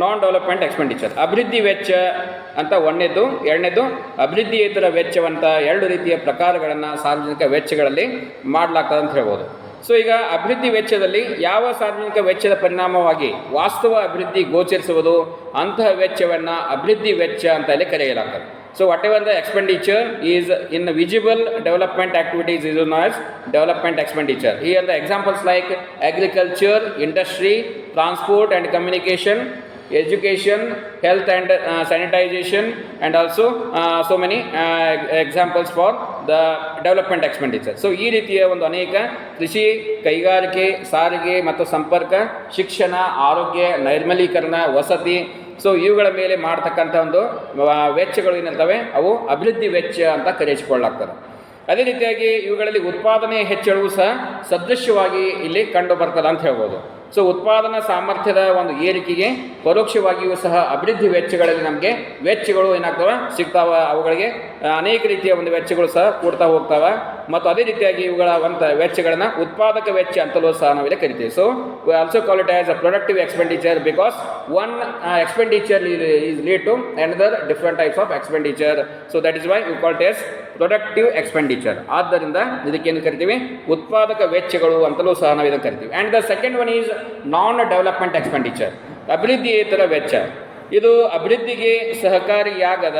non development expenditure. ಅಭಿವೃದ್ಧಿ ವೆಚ್ಚ ಅಂತ ಒಂದನೇದು, ಎರಡನೇದು ಅಭಿವೃದ್ಧಿಯೇತರ ವೆಚ್ಚವಂತ ಎರಡು ರೀತಿಯ ಪ್ರಕಾರಗಳನ್ನು ಸಾರ್ವಜನಿಕ ವೆಚ್ಚಗಳಲ್ಲಿ ಮಾಡಲಾಗ್ತದೆ ಅಂತ ಹೇಳ್ಬೋದು. ಸೊ ಈಗ ಅಭಿವೃದ್ಧಿ ವೆಚ್ಚದಲ್ಲಿ ಯಾವ ಸಾರ್ವಜನಿಕ ವೆಚ್ಚದ ಪರಿಣಾಮವಾಗಿ ವಾಸ್ತವ ಅಭಿವೃದ್ಧಿ ಗೋಚರಿಸುವುದು ಅಂತಹ ವೆಚ್ಚವನ್ನು ಅಭಿವೃದ್ಧಿ ವೆಚ್ಚ ಅಂತ ಇಲ್ಲಿ ಕರೆಯಲಾಗ್ತದೆ. So whatever the expenditure is in the visible development activities is known as development expenditure. Here the examples like agriculture, industry, transport and communication, education, health and sanitization, and also so many examples for the development expenditure. So ಈ ರೀತಿಯ ಒಂದು ಅನೇಕ ಕೃಷಿ, ಕೈಗಾರಿಕೆ, ಸಾರಿಗೆ ಮತ್ತು ಸಂಪರ್ಕ, ಶಿಕ್ಷಣ, ಆರೋಗ್ಯ, ನೈರ್ಮಲೀಕರಣ, ವಸತಿ, ಸೊ ಇವುಗಳ ಮೇಲೆ ಮಾಡ್ತಕ್ಕಂಥ ಒಂದು ವೆಚ್ಚಗಳು ಏನಂತವೆ ಅವು ಅಭಿವೃದ್ಧಿ ವೆಚ್ಚ ಅಂತ ಕರೆಸಿಕೊಳ್ಳಲಾಗ್ತದೆ. ಅದೇ ರೀತಿಯಾಗಿ ಇವುಗಳಲ್ಲಿ ಉತ್ಪಾದನೆ ಹೆಚ್ಚಳವು ಸಹ ಸದೃಶ್ಯವಾಗಿ ಇಲ್ಲಿ ಕಂಡು ಬರ್ತದೆ ಅಂತ ಹೇಳ್ಬೋದು. ಸೊ ಉತ್ಪಾದನಾ ಸಾಮರ್ಥ್ಯದ ಒಂದು ಏರಿಕೆಗೆ ಪರೋಕ್ಷವಾಗಿಯೂ ಸಹ ಅಭಿವೃದ್ಧಿ ವೆಚ್ಚಗಳಲ್ಲಿ ನಮಗೆ ವೆಚ್ಚಗಳು ಏನಾಗ್ತವೆ ಸಿಗ್ತಾವೆ. ಅವುಗಳಿಗೆ ಅನೇಕ ರೀತಿಯ ಒಂದು ವೆಚ್ಚಗಳು ಸಹ ಕೂಡ್ತಾ ಹೋಗ್ತಾವೆ. ಮತ್ತು ಅದೇ ರೀತಿಯಾಗಿ ಇವುಗಳ ಒಂದು ವೆಚ್ಚಗಳನ್ನು ಉತ್ಪಾದಕ ವೆಚ್ಚ ಅಂತಲೂ ಸಹ ನಾವಿಲ್ಲಿ ಕರಿತೀವಿ. So we also call it as a productive expenditure because one expenditure is lead to another different types of expenditure. So that is why we call it as productive expenditure. ಆದ್ದರಿಂದ ಇದಕ್ಕೇನು ಕರಿತೀವಿ ಉತ್ಪಾದಕ ವೆಚ್ಚಗಳು ಅಂತಲೂ ಸಹ ನಾವು ಇದನ್ನು ಕರಿತೀವಿ. And the second one is non development expenditure, ಅಭಿವೃದ್ಧಿಯೇತರ ವೆಚ್ಚ. ಇದು ಅಭಿವೃದ್ಧಿಗೆ ಸಹಕಾರಿಯಾಗದ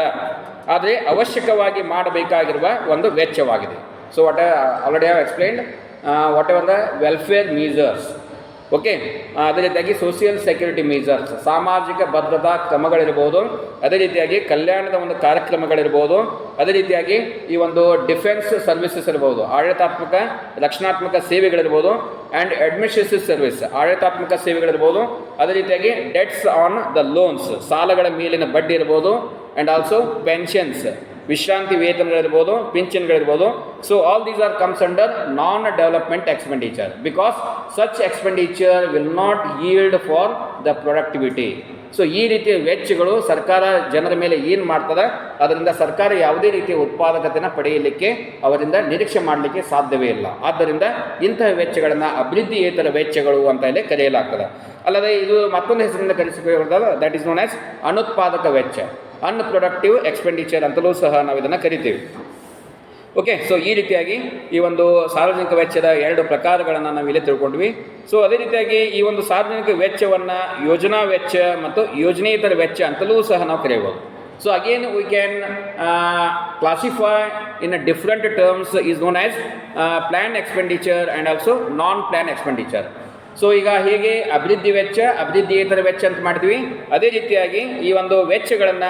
ಆದರೆ ಅವಶ್ಯಕವಾಗಿ ಮಾಡಬೇಕಾಗಿರುವ ಒಂದು ವೆಚ್ಚವಾಗಿದೆ. So what already have explained whatever the welfare measures, okay. ಅದೇ ರೀತಿಯಾಗಿ ಸೋಷಿಯಲ್ ಸೆಕ್ಯೂರಿಟಿ ಮೀಸರ್ಸ್, ಸಾಮಾಜಿಕ ಭದ್ರತಾ ಕ್ರಮಗಳಿರ್ಬೋದು, ಅದೇ ರೀತಿಯಾಗಿ ಕಲ್ಯಾಣದ ಒಂದು ಕಾರ್ಯಕ್ರಮಗಳಿರ್ಬೋದು, ಅದೇ ರೀತಿಯಾಗಿ ಈ ಒಂದು ಡಿಫೆನ್ಸ್ ಸರ್ವಿಸಸ್ ಇರ್ಬೋದು, ಆಡಳಿತಾತ್ಮಕ ರಕ್ಷಣಾತ್ಮಕ ಸೇವೆಗಳಿರ್ಬೋದು, ಆ್ಯಂಡ್ ಅಡ್ಮಿನಿಸ್ಟ್ರೇಟಿವ್ ಸರ್ವಿಸ್ ಆಡಳಿತಾತ್ಮಕ ಸೇವೆಗಳಿರ್ಬೋದು, ಅದೇ ರೀತಿಯಾಗಿ ಡೆಟ್ಸ್ ಆನ್ ದ ಲೋನ್ಸ್ ಸಾಲಗಳ ಮೇಲಿನ ಬಡ್ಡಿ ಇರ್ಬೋದು, ಆ್ಯಂಡ್ ಆಲ್ಸೋ ಪೆನ್ಷನ್ಸ್ ವಿಶ್ರಾಂತಿ ವೇತನಗಳಿರ್ಬೋದು, ಪಿಂಚನ್ಗಳಿರ್ಬೋದು. So all these are comes under non development expenditure because such expenditure will not yield for the productivity. So ಈ ರೀತಿಯ ವೆಚ್ಚಗಳು ಸರ್ಕಾರ ಜನರ ಮೇಲೆ ಏನು ಮಾಡ್ತದೆ ಅದರಿಂದ ಸರ್ಕಾರ ಯಾವುದೇ ರೀತಿಯ ಉತ್ಪಾದಕತೆಯನ್ನು ಪಡೆಯಲಿಕ್ಕೆ ಅವರಿಂದ ನಿರೀಕ್ಷೆ ಮಾಡಲಿಕ್ಕೆ ಸಾಧ್ಯವೇ ಇಲ್ಲ. ಆದ್ದರಿಂದ ಇಂತಹ ವೆಚ್ಚಗಳನ್ನು ಅಭಿವೃದ್ಧಿಯೇತರ ವೆಚ್ಚಗಳು ಅಂತ ಹೇಳಿ ಕರೆಯಲಾಗ್ತದೆ. ಅಲ್ಲದೆ ಇದು ಮತ್ತೊಂದು ಹೆಸರಿನಿಂದ ಕರೆಸಿಕೊಳ್ಳೋದಾದ ದಟ್ ಈಸ್ ನೋನ್ ಆಸ್ ಅನುತ್ಪಾದಕ ವೆಚ್ಚ, ಅನ್ಪ್ರೊಡಕ್ಟಿವ್ ಎಕ್ಸ್ಪೆಂಡಿಚರ್ ಅಂತಲೂ ಸಹ ನಾವು ಇದನ್ನು ಕರಿತೀವಿ. ಓಕೆ. ಸೊ ಈ ರೀತಿಯಾಗಿ ಈ ಒಂದು ಸಾರ್ವಜನಿಕ ವೆಚ್ಚದ ಎರಡು ಪ್ರಕಾರಗಳನ್ನು ನಾವು ಇಲ್ಲಿ ತಿಳ್ಕೊಂಡ್ವಿ. ಸೊ ಅದೇ ರೀತಿಯಾಗಿ ಈ ಒಂದು ಸಾರ್ವಜನಿಕ ವೆಚ್ಚವನ್ನು ಯೋಜನಾ ವೆಚ್ಚ ಮತ್ತು ಯೋಜನೇತರ ವೆಚ್ಚ ಅಂತಲೂ ಸಹ ನಾವು ಕರೆಯಬಹುದು. So again we can classify in a different terms is known as plan expenditure and also non plan expenditure. So ಈಗ ಹೇಗೆ ಅಭಿವೃದ್ಧಿ ವೆಚ್ಚ, ಅಭಿವೃದ್ಧಿಯೇತರ ವೆಚ್ಚ ಅಂತ ಮಾಡ್ತೀವಿ, ಅದೇ ರೀತಿಯಾಗಿ ಈ ಒಂದು ವೆಚ್ಚಗಳನ್ನು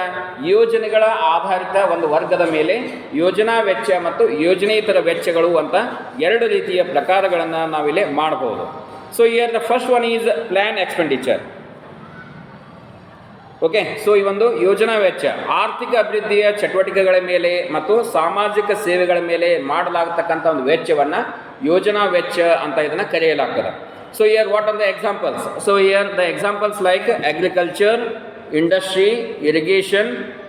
ಯೋಜನೆಗಳ ಆಧಾರಿತ ಒಂದು ವರ್ಗದ ಮೇಲೆ ಯೋಜನಾ ವೆಚ್ಚ ಮತ್ತು ಯೋಜನೇತರ ವೆಚ್ಚಗಳು ಅಂತ ಎರಡು ರೀತಿಯ ಪ್ರಕಾರಗಳನ್ನು ನಾವಿಲ್ಲಿ ಮಾಡಬಹುದು. So here the first one is plan expenditure. Okay. So ಈ ಒಂದು ಯೋಜನಾ ವೆಚ್ಚ ಆರ್ಥಿಕ ಅಭಿವೃದ್ಧಿಯ ಚಟುವಟಿಕೆಗಳ ಮೇಲೆ ಮತ್ತು ಸಾಮಾಜಿಕ ಸೇವೆಗಳ ಮೇಲೆ ಮಾಡಲಾಗತಕ್ಕಂಥ ಒಂದು ವೆಚ್ಚವನ್ನು ಯೋಜನಾ ವೆಚ್ಚ ಅಂತ ಇದನ್ನು ಕರೆಯಲಾಗ್ತದೆ. So here what are the examples? So here the examples like agriculture, industry, irrigation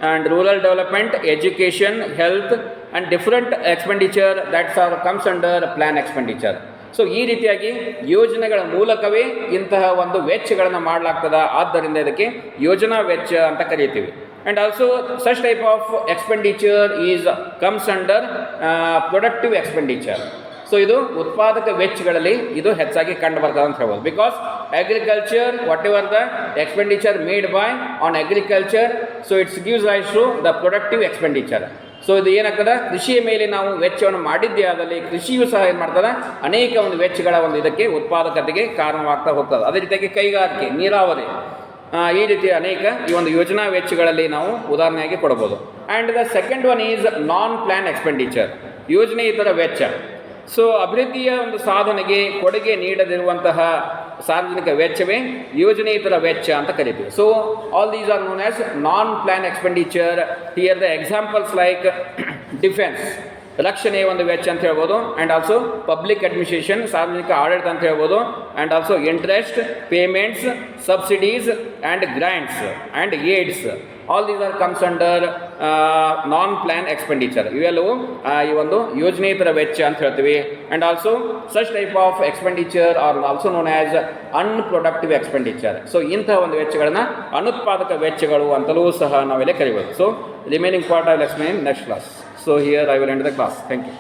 and rural development, education, health and different expenditure that comes under plan expenditure. So ಈ ರೀತಿಯಾಗಿ ಯೋಜನೆಗಳ ಮೂಲಕವೇ ಇಂತಹ ಒಂದು ವೆಚ್ಚಗಳನ್ನು ಮಾಡಲಾಗ್ತದೆ. ಆದ್ದರಿಂದ ಇದಕ್ಕೆ ಯೋಜನಾ ವೆಚ್ಚ ಅಂತ ಕರೀತೀವಿ. And also such type of expenditure is comes under productive expenditure. So ಇದು ಉತ್ಪಾದಕ ವೆಚ್ಚಗಳಲ್ಲಿ ಇದು ಹೆಚ್ಚಾಗಿ ಕಂಡು ಬರ್ತದೆ ಅಂತ ಹೇಳ್ಬೋದು. Because agriculture whatever the expenditure made by on agriculture, so it's gives rise to the productive expenditure. So ಇದು ಏನಾಗ್ತದೆ ಕೃಷಿಯ ಮೇಲೆ ನಾವು ವೆಚ್ಚವನ್ನು ಮಾಡಿದ್ದೇ ಆದಲ್ಲಿ ಕೃಷಿಯೂ ಸಹ ಏನು ಮಾಡ್ತದೆ ಅನೇಕ ಒಂದು ವೆಚ್ಚಗಳ ಒಂದು ಇದಕ್ಕೆ ಉತ್ಪಾದಕತೆಗೆ ಕಾರಣವಾಗ್ತಾ ಹೋಗ್ತದೆ. ಅದೇ ರೀತಿಯಾಗಿ ಕೈಗಾರಿಕೆ, ನೀರಾವರಿ, ಈ ರೀತಿಯ ಅನೇಕ ಈ ಒಂದು ಯೋಜನಾ ವೆಚ್ಚಗಳಲ್ಲಿ ನಾವು ಉದಾಹರಣೆಯಾಗಿ ಕೊಡಬಹುದು. And the second one is non plan expenditure, ಯೋಜನೆ ಇತರ ವೆಚ್ಚ. ಸೊ ಅಭಿವೃದ್ಧಿಯ ಒಂದು ಸಾಧನೆಗೆ ಕೊಡುಗೆ ನೀಡದಿರುವಂತಹ ಸಾರ್ವಜನಿಕ ವೆಚ್ಚವೇ ಯೋಜನೇತರ ವೆಚ್ಚ ಅಂತ ಕರಿತೀವಿ. So all these are known as non plan expenditure. Here the examples like defence, ರಕ್ಷಣೆ ಒಂದು ವೆಚ್ಚ ಅಂತ ಹೇಳ್ಬೋದು. ಆ್ಯಂಡ್ ಆಲ್ಸೋ ಪಬ್ಲಿಕ್ ಅಡ್ಮಿನಿಸ್ಟ್ರೇಷನ್, ಸಾರ್ವಜನಿಕ ಆಡಳಿತ ಅಂತ ಹೇಳ್ಬೋದು. And also interest payments, subsidies and grants and AIDS, all these are comes under non plan expenditure. ಇವೆಲ್ಲವೂ ಈ ಒಂದು ಯೋಜನೇತರ ವೆಚ್ಚ ಅಂತ ಹೇಳ್ತೀವಿ. And also such type of expenditure are also known as unproductive expenditure. So ಇಂತಹ ಒಂದು ವೆಚ್ಚಗಳನ್ನು ಅನುತ್ಪಾದಕ ವೆಚ್ಚಗಳು ಅಂತಲೂ ಸಹ ನಾವೆಲ್ಲ ಕರಿಬೋದು. So remaining part I will explain next class. So here I will end the class. Thank you.